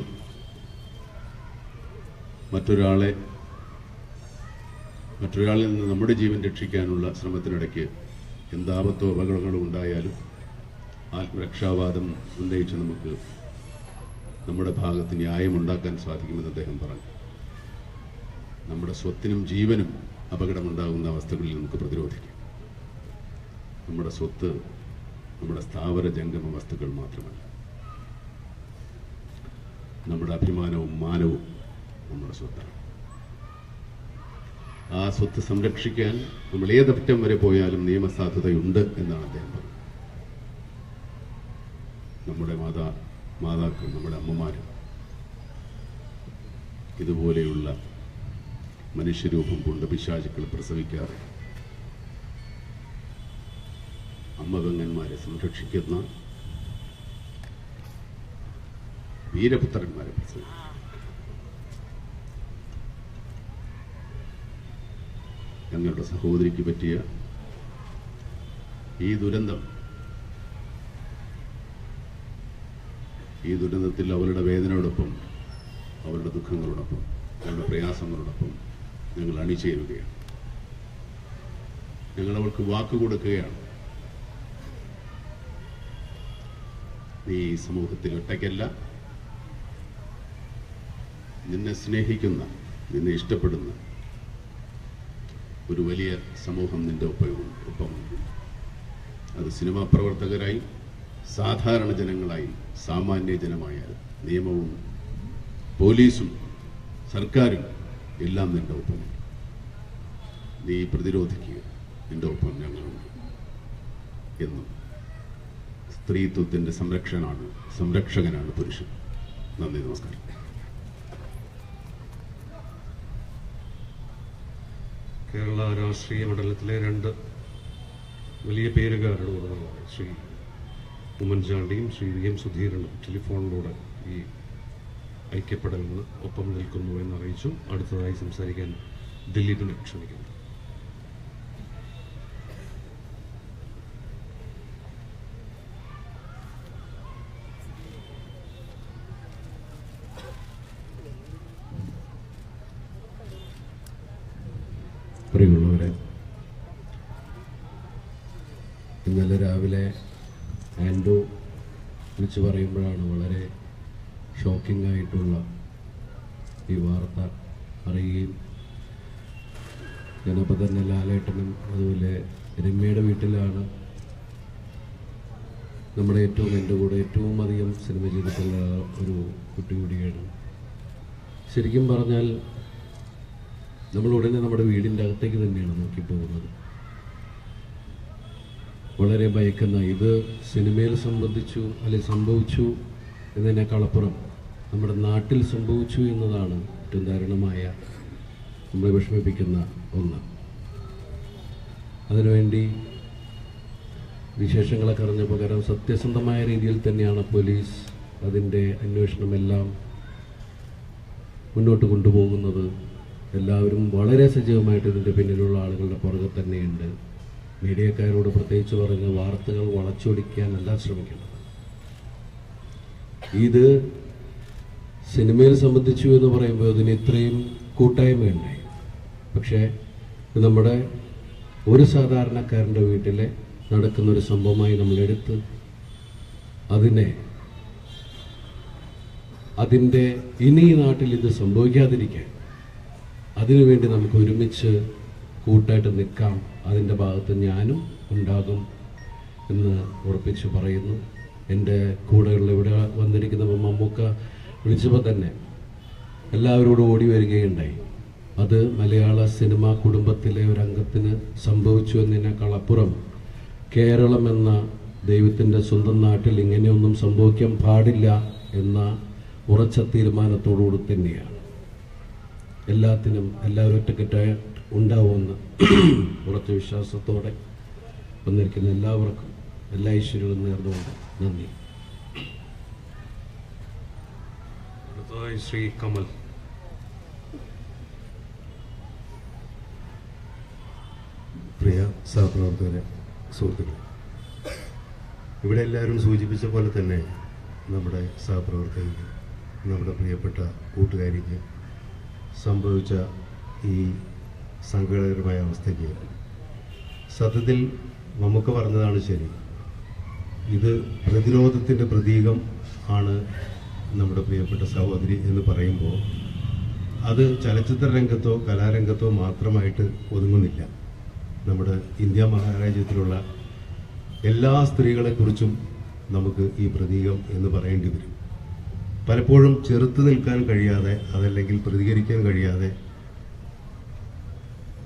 മറ്റൊരാളിൽ നിന്ന് നമ്മുടെ ജീവൻ രക്ഷിക്കാനുള്ള ശ്രമത്തിനിടയ്ക്ക് എന്താപത്തോ അപകടങ്ങളോ ഉണ്ടായാലും ആത്മരക്ഷാവാദം ഉന്നയിച്ച് നമുക്ക് നമ്മുടെ ഭാഗത്ത് ന്യായമുണ്ടാക്കാൻ സാധിക്കുമെന്ന് അദ്ദേഹം പറഞ്ഞു. നമ്മുടെ സ്വത്തിനും ജീവനും അപകടമുണ്ടാകുന്ന അവസ്ഥകളിൽ നമുക്ക് പ്രതിരോധിക്കാം. നമ്മുടെ സ്വത്ത് നമ്മുടെ സ്ഥാവര ജംഗമ വസ്തുക്കൾ മാത്രമല്ല, നമ്മുടെ അഭിമാനവും മാനവും നമ്മുടെ സ്വത്താണ്. ആ സ്വത്ത് സംരക്ഷിക്കാൻ നമ്മൾ ഏതറ്റം വരെ പോയാലും നിയമസാധുതയുണ്ട് എന്നാണ് അദ്ദേഹം പറഞ്ഞത്. നമ്മുടെ മാതാക്കൾ, നമ്മുടെ അമ്മമാർ ഇതുപോലെയുള്ള മനുഷ്യരൂപം കൊണ്ട് പിശാചുക്കൾ പ്രസവിക്കാറ് അമ്മപെങ്ങന്മാരെ സംരക്ഷിക്കുന്ന വീരപുത്രന്മാരെ പ്രസവിക്കും. ഞങ്ങളുടെ സഹോദരിക്ക് പറ്റിയ ഈ ദുരന്തത്തിൽ അവരുടെ വേദനയോടൊപ്പം, അവരുടെ ദുഃഖങ്ങളോടൊപ്പം, അവരുടെ പ്രയാസങ്ങളോടൊപ്പം ഞങ്ങൾ അണിചേരുകയാണ്. ഞങ്ങൾ അവൾക്ക് വാക്ക് കൊടുക്കുകയാണ്. നീ സമൂഹത്തിൽ ഒറ്റയ്ക്കല്ല. നിന്നെ സ്നേഹിക്കുന്ന, നിന്നെ ഇഷ്ടപ്പെടുന്ന ഒരു വലിയ സമൂഹം നിന്റെ ഒപ്പമുണ്ട്. അത് സിനിമാ പ്രവർത്തകരായി, സാധാരണ ജനങ്ങളായി, സാമാന്യ ജനമായാലും, നിയമവും പോലീസും സർക്കാരും എല്ലാം നിന്റെ ഒപ്പമുണ്ട്. നീ പ്രതിരോധിക്കുക, നിന്റെ ഒപ്പം ഞങ്ങളുണ്ട് എന്നും. സ്ത്രീത്വത്തിൻ്റെ സംരക്ഷകനാണ് പുരുഷൻ. നന്ദി, നമസ്കാരം. കേരള രാഷ്ട്രീയ മണ്ഡലത്തിലെ രണ്ട് വലിയ പേരുകാരുടെ ഉടമകളാണ് ശ്രീ ഉമ്മൻചാണ്ടിയും ശ്രീ VM സുധീരനും ടെലിഫോണിലൂടെ ഈ ഐക്യപ്പെടലിന് ഒപ്പം നിൽക്കുന്നു എന്നറിയിച്ചു. അടുത്തതായി സംസാരിക്കാൻ ദിലീപിനെ ക്ഷണിക്കുന്നു. പ്രിയമുള്ളവരെ, ഇന്നലെ രാവിലെ ആൻഡോ വിളിച്ച് പറയുമ്പോഴാണ് വളരെ ഷോക്കിംഗ് ആയിട്ടുള്ള ഈ വാർത്ത അറിയുകയും ഞാനപ്പോൾ തന്നെ ലാലേട്ടനും അതുപോലെ രമ്യയുടെ വീട്ടിലാണ് നമ്മുടെ എൻ്റെ കൂടെ ഏറ്റവും അധികം സിനിമ ചെയ്തിട്ടുള്ള ഒരു കുട്ടി കൂടിയാണ്. ശരിക്കും പറഞ്ഞാൽ നമ്മൾ ഉടനെ നമ്മുടെ വീടിൻ്റെ അകത്തേക്ക് തന്നെയാണ് നോക്കിപ്പോകുന്നത്. വളരെ ഭയക്കുന്ന, ഇത് സിനിമയിൽ സംഭവിച്ചു എന്നതിനേക്കാളപ്പുറം നമ്മുടെ നാട്ടിൽ സംഭവിച്ചു എന്നതാണ് ഏറ്റവും ദാരുണമായ, നമ്മളെ വിഷമിപ്പിക്കുന്ന ഒന്ന്. അതിനുവേണ്ടി വിശേഷങ്ങളൊക്കെ അറിഞ്ഞ പകരം സത്യസന്ധമായ രീതിയിൽ തന്നെയാണ് പോലീസ് അതിൻ്റെ അന്വേഷണമെല്ലാം മുന്നോട്ട് കൊണ്ടുപോകുന്നത്. എല്ലാവരും വളരെ സജീവമായിട്ട് ഇതിൻ്റെ പിന്നിലുള്ള ആളുകളുടെ പുറകെ തന്നെയുണ്ട്. മീഡിയക്കാരോട് പ്രത്യേകിച്ച് പറഞ്ഞ് വാർത്തകൾ വളച്ചൊടിക്കാനല്ല ശ്രമിക്കുന്നത്. ഇത് സിനിമയിൽ സംബന്ധിച്ചു എന്ന് പറയുമ്പോൾ അതിന് ഇത്രയും കൂട്ടായ്മയുണ്ടായി. പക്ഷേ നമ്മുടെ ഒരു സാധാരണക്കാരൻ്റെ വീട്ടിലെ നടക്കുന്നൊരു സംഭവമായി നമ്മളെടുത്ത് അതിൻ്റെ ഇനി ഈ നാട്ടിൽ ഇത് സംഭവിക്കാതിരിക്കാൻ അതിനുവേണ്ടി നമുക്ക് ഒരുമിച്ച് കൂട്ടായിട്ട് നിൽക്കാം. അതിൻ്റെ ഭാഗത്ത് ഞാനും ഉണ്ടാകും എന്ന് ഉറപ്പിച്ച് പറയുന്നു. എൻ്റെ കൂടെയുള്ള ഇവിടെ വന്നിരിക്കുന്ന മമ്മൂക്ക വിളിച്ചപ്പോൾ തന്നെ എല്ലാവരോടും ഓടി വരികയുണ്ടായി. അത് മലയാള സിനിമാ കുടുംബത്തിലെ ഒരു അംഗത്തിന് സംഭവിച്ചു എന്നതിനേക്കാൾ അപ്പുറം കേരളം എന്ന ദൈവത്തിൻ്റെ സ്വന്തം നാട്ടിൽ ഇങ്ങനെയൊന്നും സംഭവിക്കാൻ പാടില്ല എന്ന ഉറച്ച തീരുമാനത്തോടുകൂടി തന്നെയാണ് എല്ലാവരും ഒറ്റക്കെട്ടായി ഉണ്ടാവുമെന്ന് ഉറച്ച വിശ്വാസത്തോടെ വന്നിരിക്കുന്ന എല്ലാവർക്കും എല്ലാ ഈശ്വരങ്ങളും നേർന്നുകൊണ്ട് നന്ദി. ശ്രീ കമൽ. പ്രിയ സഹപ്രവർത്തകരെ, സുഹൃത്തുക്കളെ, ഇവിടെ എല്ലാവരും സൂചിപ്പിച്ച പോലെ തന്നെ നമ്മുടെ സഹപ്രവർത്തകർക്ക്, നമ്മുടെ പ്രിയപ്പെട്ട കൂട്ടുകാരിക്ക് സംഭവിച്ച ഈ സങ്കടകരമായ അവസ്ഥയ്ക്ക് സത്യത്തിൽ നമുക്ക് പറഞ്ഞതാണ് ശരി. ഇത് പ്രതിരോധത്തിൻ്റെ പ്രതീകം ആണ് നമ്മുടെ പ്രിയപ്പെട്ട സഹോദരി എന്ന് പറയുമ്പോൾ അത് ചലച്ചിത്ര രംഗത്തോ കലാരംഗത്തോ മാത്രമായിട്ട് ഒതുങ്ങുന്നില്ല. നമ്മുടെ ഇന്ത്യ മഹാരാജ്യത്തിലുള്ള എല്ലാ സ്ത്രീകളെക്കുറിച്ചും നമുക്ക് ഈ പ്രതീകം എന്ന് പറയേണ്ടി വരും. പലപ്പോഴും ചെറുത്തു നിൽക്കാൻ കഴിയാതെ, അതല്ലെങ്കിൽ പ്രതികരിക്കാൻ കഴിയാതെ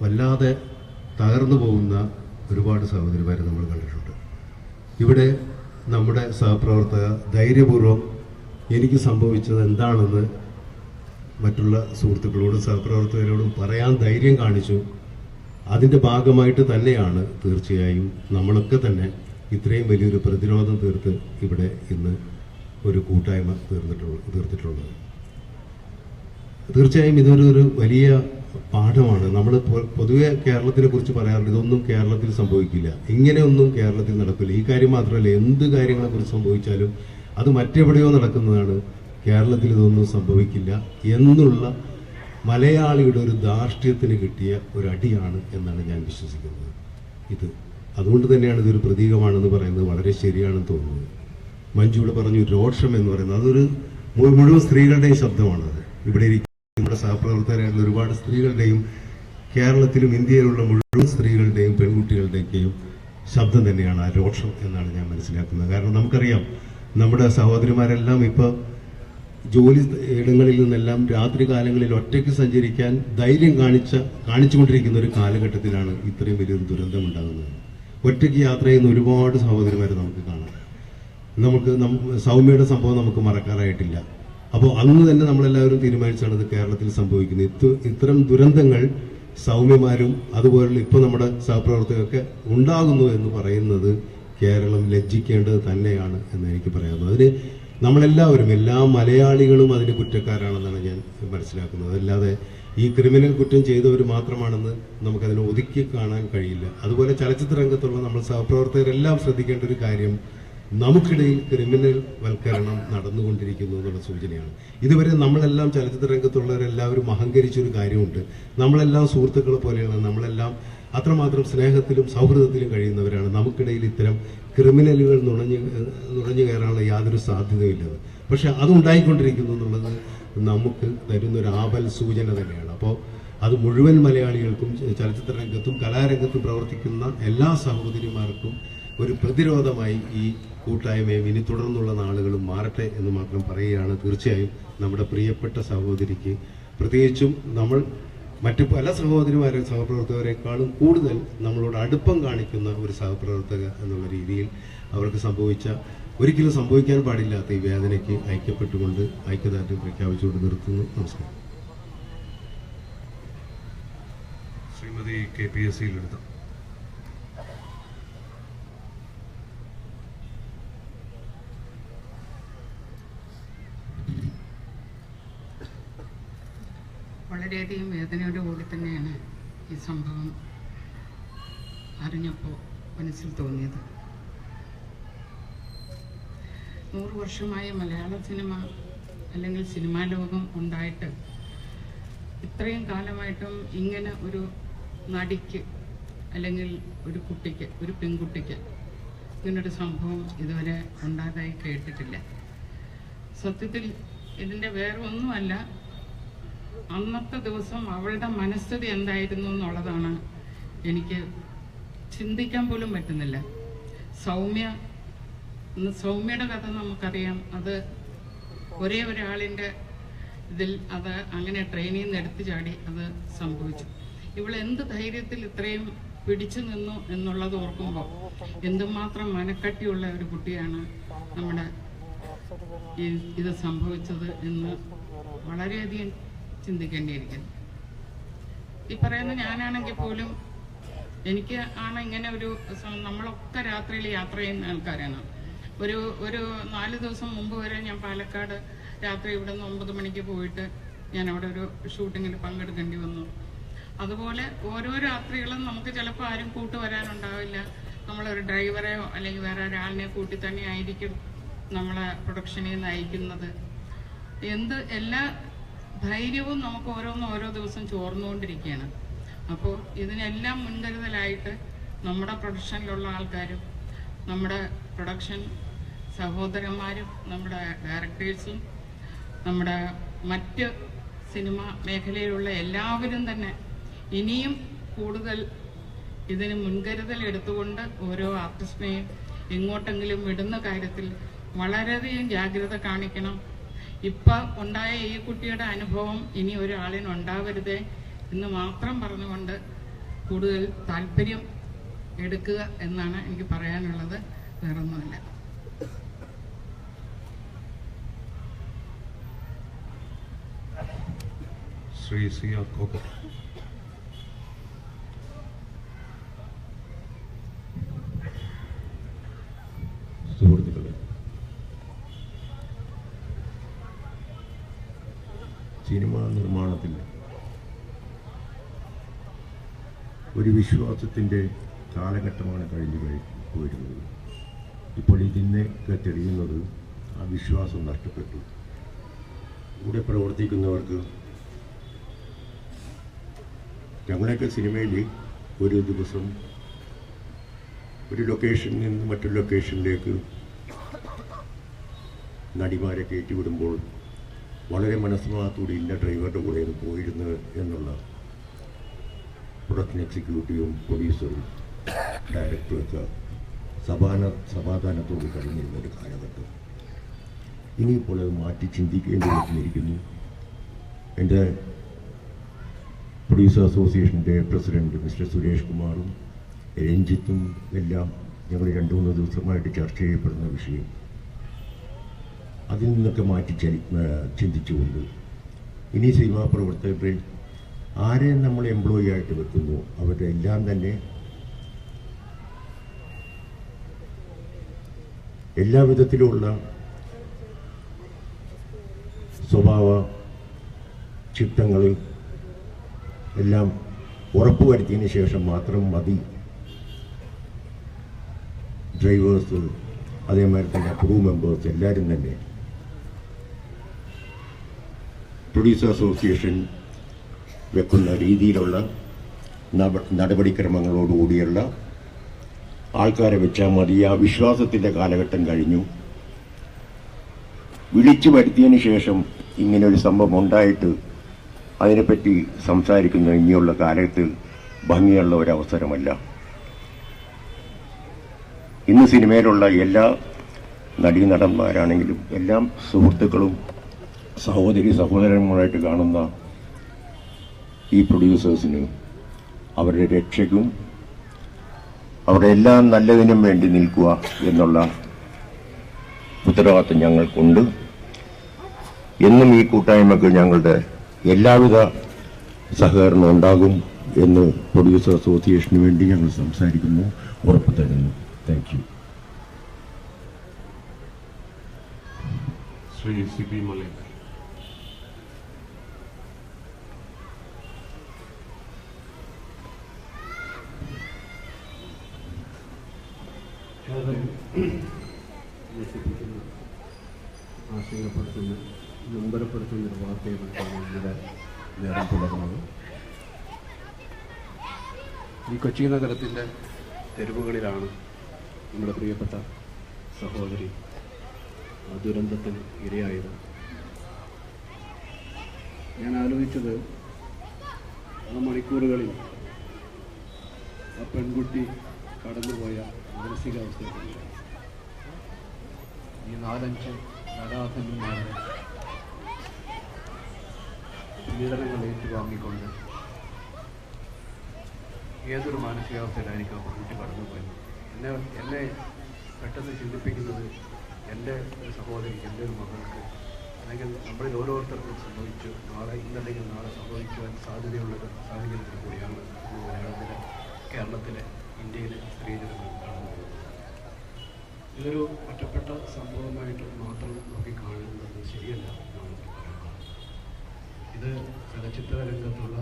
വല്ലാതെ തകർന്നു പോകുന്ന ഒരുപാട് സഹോദരിമാരെ നമ്മൾ കണ്ടിട്ടുണ്ട്. ഇവിടെ നമ്മുടെ സഹപ്രവർത്തക ധൈര്യപൂർവ്വം എനിക്ക് സംഭവിച്ചത് എന്താണെന്ന് മറ്റുള്ള സുഹൃത്തുക്കളോടും സഹപ്രവർത്തകരോടും പറയാൻ ധൈര്യം കാണിച്ചു. അതിൻ്റെ ഭാഗമായിട്ട് തന്നെയാണ് തീർച്ചയായും നമ്മളൊക്കെ തന്നെ ഇത്രയും വലിയൊരു പ്രതിരോധം തീർത്ത് ഇവിടെ ഇന്ന് ഒരു കൂട്ടായ്മ തീർത്തിട്ടുള്ളത്. തീർച്ചയായും ഇതൊരു വലിയ പാഠമാണ്. നമ്മൾ പൊതുവെ കേരളത്തിനെ കുറിച്ച് പറയാറുണ്ട്, ഇതൊന്നും കേരളത്തിൽ സംഭവിക്കില്ല, ഇങ്ങനെയൊന്നും കേരളത്തിൽ നടക്കില്ല. ഈ കാര്യം മാത്രമല്ല, എന്ത് കാര്യങ്ങളെക്കുറിച്ച് സംഭവിച്ചാലും അത് മറ്റെവിടെയോ നടക്കുന്നതാണ്, കേരളത്തിൽ ഇതൊന്നും സംഭവിക്കില്ല എന്നുള്ള മലയാളിയുടെ ഒരു ധാർഷ്ട്യത്തിന് കിട്ടിയ ഒരു അടിയാണ് എന്നാണ് ഞാൻ വിശ്വസിക്കുന്നത്. അതുകൊണ്ട് തന്നെയാണ് ഇതൊരു പ്രതീകമാണെന്ന് പറയുന്നത് വളരെ ശരിയാണെന്ന് തോന്നുന്നത്. മഞ്ജുവിടെ പറഞ്ഞു രോഷം എന്ന് പറയുന്നത്, അതൊരു മുഴുവൻ സ്ത്രീകളുടെയും ശബ്ദമാണത്. ഇവിടെ ഇരിക്കുന്ന നമ്മുടെ സഹപ്രവർത്തകരായിട്ടുള്ള ഒരുപാട് സ്ത്രീകളുടെയും കേരളത്തിലും ഇന്ത്യയിലുള്ള മുഴുവൻ സ്ത്രീകളുടെയും പെൺകുട്ടികളുടെയൊക്കെയും ശബ്ദം തന്നെയാണ് ആ രോഷം എന്നാണ് ഞാൻ മനസ്സിലാക്കുന്നത്. കാരണം നമുക്കറിയാം, നമ്മുടെ സഹോദരിമാരെല്ലാം ഇപ്പോൾ ജോലി ഇടങ്ങളിൽ നിന്നെല്ലാം രാത്രി കാലങ്ങളിൽ ഒറ്റയ്ക്ക് സഞ്ചരിക്കാൻ ധൈര്യം കാണിച്ചുകൊണ്ടിരിക്കുന്ന ഒരു കാലഘട്ടത്തിലാണ് ഇത്രയും വലിയൊരു ദുരന്തം ഉണ്ടാകുന്നത്. ഒറ്റയ്ക്ക് യാത്ര ചെയ്യുന്ന ഒരുപാട് സഹോദരിമാരെ നമുക്ക് കാണാം. സൗമ്യയുടെ സംഭവം നമുക്ക് മറക്കാനായിട്ടില്ല. അപ്പോൾ അന്ന് തന്നെ നമ്മളെല്ലാവരും തീരുമാനിച്ചാണ് ഇത് കേരളത്തിൽ സംഭവിക്കുന്നത്. ഇത്തരം ദുരന്തങ്ങൾ സൗമ്യമാരും അതുപോലുള്ള ഇപ്പോൾ നമ്മുടെ സഹപ്രവർത്തകരൊക്കെ ഉണ്ടാകുന്നു എന്ന് പറയുന്നത് കേരളം ലജ്ജിക്കേണ്ടത് തന്നെയാണ് എന്ന് എനിക്ക് പറയാവുന്നത്. അതിന് നമ്മളെല്ലാവരും, എല്ലാ മലയാളികളും അതിന് കുറ്റക്കാരാണെന്നാണ് ഞാൻ മനസ്സിലാക്കുന്നത്. അല്ലാതെ ഈ ക്രിമിനൽ കുറ്റം ചെയ്തവർ മാത്രമാണെന്ന് നമുക്കതിനെ ഒതുക്കി കാണാൻ കഴിയില്ല. അതുപോലെ ചലച്ചിത്ര രംഗത്തുള്ള നമ്മൾ സഹപ്രവർത്തകരെല്ലാം ശ്രദ്ധിക്കേണ്ട ഒരു കാര്യം, നമുക്കിടയിൽ ക്രിമിനൽ വൽക്കരണം നടന്നുകൊണ്ടിരിക്കുന്നു എന്നുള്ള സൂചനയാണ്. ഇതുവരെ നമ്മളെല്ലാം ചലച്ചിത്ര രംഗത്തുള്ളവരെല്ലാവരും അഹങ്കരിച്ചൊരു കാര്യമുണ്ട്, നമ്മളെല്ലാം സുഹൃത്തുക്കളെ പോലെയാണ്, നമ്മളെല്ലാം അത്രമാത്രം സ്നേഹത്തിലും സൗഹൃദത്തിലും കഴിയുന്നവരാണ്. നമുക്കിടയിൽ ഇത്തരം ക്രിമിനലുകൾ നുഴഞ്ഞു കയറാനുള്ള യാതൊരു സാധ്യതയില്ലത്. പക്ഷെ അതുണ്ടായിക്കൊണ്ടിരിക്കുന്നു എന്നുള്ളത് നമുക്ക് തരുന്നൊരു ആപൽ സൂചന തന്നെയാണ്. അപ്പോൾ അത് മുഴുവൻ മലയാളികൾക്കും ചലച്ചിത്ര രംഗത്തും കലാരംഗത്തും പ്രവർത്തിക്കുന്ന എല്ലാ സഹോദരിമാർക്കും ഒരു പ്രതിരോധമായി ഈ കൂട്ടായ്മയും ഇനി തുടർന്നുള്ള നാളുകളും മാറട്ടെ എന്ന് മാത്രം പറയുകയാണ്. തീർച്ചയായും നമ്മുടെ പ്രിയപ്പെട്ട സഹോദരിക്ക്, പ്രത്യേകിച്ചും നമ്മൾ മറ്റു പല സഹപ്രവർത്തകരെക്കാളും കൂടുതൽ നമ്മളോട് അടുപ്പം കാണിക്കുന്ന ഒരു സഹപ്രവർത്തക എന്നുള്ള രീതിയിൽ അവർക്ക് ഒരിക്കലും സംഭവിക്കാൻ പാടില്ലാത്ത ഈ വേദനയ്ക്ക് ഐക്യപ്പെട്ടുകൊണ്ട് ഐക്യദാർഢ്യം പ്രഖ്യാപിച്ചുകൊണ്ട് നിർത്തുന്നു. നമസ്കാരം. ശ്രീമതി KPSC ലളിത. വളരെയധികം വേദനയോടുകൂടി തന്നെയാണ് ഈ സംഭവം അറിഞ്ഞപ്പോൾ മനസ്സിൽ തോന്നിയത്. 100 വർഷമായി മലയാള സിനിമ അല്ലെങ്കിൽ സിനിമാ ലോകം ഉണ്ടായിട്ട് ഇത്രയും കാലമായിട്ടും ഇങ്ങനെ ഒരു നടിക്ക് അല്ലെങ്കിൽ ഒരു കുട്ടിക്ക്, ഒരു പെൺകുട്ടിക്ക് ഇങ്ങനൊരു സംഭവം ഇതുവരെ ഉണ്ടായതായി കേട്ടിട്ടില്ല. സത്യത്തിൽ ഇതിൻ്റെ വേറെ ഒന്നുമല്ല, അന്നത്തെ ദിവസം അവളുടെ മനസ്ഥിതി എന്തായിരുന്നു എന്നുള്ളതാണ് എനിക്ക് ചിന്തിക്കാൻ പോലും പറ്റുന്നില്ല. സൗമ്യയുടെ കഥ നമുക്കറിയാം. അത് ഒരേ ഒരാളിൻ്റെ ഇതിൽ അത് അങ്ങനെ ട്രെയിനിൽ നിന്ന് എടുത്തു ചാടി അത് സംഭവിച്ചു. ഇവൾ എന്ത് ധൈര്യത്തിൽ ഇത്രയും പിടിച്ചു നിന്നു എന്നുള്ളത് ഓർക്കുമ്പോൾ എന്തുമാത്രം മനക്കട്ടിയുള്ള ഒരു കുട്ടിയാണ് നമ്മുടെ ഇത് സംഭവിച്ചത് എന്ന് വളരെയധികം ചിന്തിക്കേണ്ടിയിരിക്കുന്നു. ഈ പറയുന്ന ഞാനാണെങ്കിൽ പോലും എനിക്ക് ഇങ്ങനെ ഒരു നമ്മളൊക്കെ രാത്രിയിൽ യാത്ര ചെയ്യുന്ന ആൾക്കാരാണ്. ഒരു 4 ദിവസം മുമ്പ് വരെ ഞാൻ പാലക്കാട് രാത്രി ഇവിടെ നിന്ന് 9 മണിക്ക് പോയിട്ട് ഞാൻ അവിടെ ഒരു ഷൂട്ടിങ്ങിൽ പങ്കെടുക്കേണ്ടി വന്നു. അതുപോലെ ഓരോ രാത്രികളും നമുക്ക് ചിലപ്പോൾ ആരും കൂട്ടുവരാനുണ്ടാവില്ല. നമ്മളൊരു ഡ്രൈവറെയോ അല്ലെങ്കിൽ വേറെ ഒരാളിനെ കൂട്ടി തന്നെ ആയിരിക്കും നമ്മളെ പ്രൊഡക്ഷനിൽ നയിക്കുന്നത്. എല്ലാ ധൈര്യവും നമുക്ക് ഓരോ ദിവസം ചോർന്നുകൊണ്ടിരിക്കുകയാണ്. അപ്പോൾ ഇതിനെല്ലാം മുൻകരുതലായിട്ട് നമ്മുടെ പ്രൊഡക്ഷനിലുള്ള ആൾക്കാരും നമ്മുടെ പ്രൊഡക്ഷൻ സഹോദരന്മാരും നമ്മുടെ ഡയറക്ടേഴ്സും നമ്മുടെ മറ്റ് സിനിമ മേഖലയിലുള്ള എല്ലാവരും തന്നെ ഇനിയും കൂടുതൽ ഇതിന് മുൻകരുതൽ എടുത്തുകൊണ്ട് ഓരോ ആർട്ടിസ്റ്റിനെയും എങ്ങോട്ടെങ്കിലും വിടുന്ന കാര്യത്തിൽ വളരെയധികം ജാഗ്രത കാണിക്കണം. ഇപ്പം ഉണ്ടായ ഈ കുട്ടിയുടെ അനുഭവം ഇനി ഒരാളിനുണ്ടാവരുതേ എന്ന് മാത്രം പറഞ്ഞുകൊണ്ട് കൂടുതൽ താല്പര്യം എടുക്കുക എന്നാണ് എനിക്ക് പറയാനുള്ളത്. വേറൊന്നുമില്ല. Shri CR cocker. സുഹൃത്തുക്കളെ, സിനിമാ നിർമ്മാണത്തിൽ ഒരു വിശ്വാസത്തിൻ്റെ കാലഘട്ടമാണ് കഴിഞ്ഞു പോയിരുന്നത്. ഇപ്പോൾ ഇതിനൊക്കെ തെളിയുന്നത് ആ വിശ്വാസം നഷ്ടപ്പെട്ടു. കൂടെ പ്രവർത്തിക്കുന്നവർക്ക് ഞങ്ങളൊക്കെ സിനിമയിൽ ഒരു ദിവസം ഒരു ലൊക്കേഷനിൽ നിന്ന് മറ്റൊരു ലൊക്കേഷനിലേക്ക് നടിമാരെ കയറ്റിവിടുമ്പോൾ വളരെ മനസ്സമാത്തോടെ ഇന്ന ഡ്രൈവറുടെ കൂടെ പോയിരുന്നത് എന്നുള്ള പ്രൊഡക്ഷൻ എക്സിക്യൂട്ടീവും പ്രൊഡ്യൂസറും ഡയറക്ടറൊക്കെ സമാധാനത്തോട് കഴിഞ്ഞിരുന്ന ഒരു കാലഘട്ടം. ഇനിയിപ്പോൾ അത് മാറ്റി ചിന്തിക്കേണ്ടി വന്നിരിക്കുന്നു. എൻ്റെ പ്രൊഡ്യൂസർ അസോസിയേഷൻ്റെ പ്രസിഡന്റ് മിസ്റ്റർ സുരേഷ് കുമാറും രഞ്ജിത്തും എല്ലാം ഞങ്ങൾ 2-3 ദിവസമായിട്ട് ചർച്ച ചെയ്യപ്പെടുന്ന വിഷയം, അതിൽ നിന്നൊക്കെ മാറ്റി ചിന്തിച്ചുകൊണ്ട് ഇനി സിനിമാ പ്രവർത്തകരെ ആരെ നമ്മൾ എംപ്ലോയി ആയിട്ട് വെക്കുന്നു അവരുടെ എല്ലാം തന്നെ എല്ലാ വിധത്തിലുള്ള സ്വഭാവ ചിട്ടങ്ങൾ എല്ലാം ഉറപ്പുവരുത്തിയതിന് ശേഷം മാത്രം മതി ഡ്രൈവേഴ്സ്, അതേമാതിരി തന്നെ ക്രൂ മെമ്പേഴ്സ് എല്ലാവരും തന്നെ പ്രൊഡ്യൂസർ അസോസിയേഷൻ വെക്കുന്ന രീതിയിലുള്ള നടപടിക്രമങ്ങളോടുകൂടിയുള്ള ആൾക്കാരെ വെച്ചാൽ മതി. ആ വിശ്വാസത്തിൻ്റെ കാലഘട്ടം കഴിഞ്ഞു. വിളിച്ചു വരുത്തിയതിന് ശേഷം ഇങ്ങനൊരു സംഭവം ഉണ്ടായിട്ട് അതിനെപ്പറ്റി സംസാരിക്കുന്ന ഇനിയുള്ള കാലത്ത് ഭംഗിയുള്ള ഒരവസരമല്ല. ഇന്ന് സിനിമയിലുള്ള എല്ലാ നടീനടന്മാരാണെങ്കിലും എല്ലാം സുഹൃത്തുക്കളും സഹോദരന്മാരായിട്ട് കാണുന്ന ഈ പ്രൊഡ്യൂസേഴ്സിന് അവരുടെ രക്ഷയ്ക്കും അവരുടെ എല്ലാം നല്ലതിനും വേണ്ടി നിൽക്കുക എന്നുള്ള ഉത്തരവാദിത്വം ഞങ്ങൾക്കുണ്ട്. എന്നും ഈ കൂട്ടായ്മക്ക് ഞങ്ങളുടെ എല്ലാവിധ സഹകരണം ഉണ്ടാകും എന്ന് പ്രൊഡ്യൂസർ അസോസിയേഷന് വേണ്ടി ഞങ്ങൾ സംസാരിക്കുന്നു, ഉറപ്പു തരുന്നു. Thank you. Shri CP Malayan. ആശങ്കപ്പെടുത്തുന്ന നൊമ്പരപ്പെടുത്തുന്ന ഒരു വാർത്തയുമായിട്ടാണ് ഇന്നലെ നേരം തുടർന്നത്. ഈ കൊച്ചി നഗരത്തിൻ്റെ തെരുവുകളിലാണ് നമ്മുടെ പ്രിയപ്പെട്ട സഹോദരി ദുരന്തത്തിന് ഇരയായത്. ഞാൻ ആലോചിച്ചത് ആ മണിക്കൂറുകളിൽ ആ പെൺകുട്ടി കടന്നുപോയ മാനസികാവസ്ഥയെക്കുറിച്ച്. ഈ 4-5 നരാധന്മാരുടെ പീഡനങ്ങൾ ഏറ്റുവാങ്ങിക്കൊണ്ട് ഏതൊരു മാനസികാവസ്ഥയിലായിരിക്കും ആ പെൺകുട്ടി കടന്നുപോയത്. എന്നെ പെട്ടെന്ന് ചിന്തിപ്പിക്കുന്നത് എൻ്റെ ഒരു സഹോദരിക്ക്, എൻ്റെ ഒരു മകൾക്ക്, അല്ലെങ്കിൽ നമ്മളിൽ ഓരോരുത്തർക്കും സംഭവിച്ചു ഇന്നല്ലെങ്കിൽ നാളെ സംഭവിക്കുവാൻ സാധ്യതയുള്ളൊരു സാഹചര്യത്തിൽ കൂടിയാണ് കേരളത്തിലെ ഇന്ത്യയിലെ സ്ത്രീജനങ്ങൾ കടന്നു പോകുന്നത്. ഇതൊരു ഒറ്റപ്പെട്ട സംഭവമായിട്ട് മാത്രം നോക്കി കാണുന്നത് ശരിയല്ല എന്നാണ് എനിക്ക് പറയാനുള്ളത്. ഇത് ചലച്ചിത്ര രംഗത്തുള്ള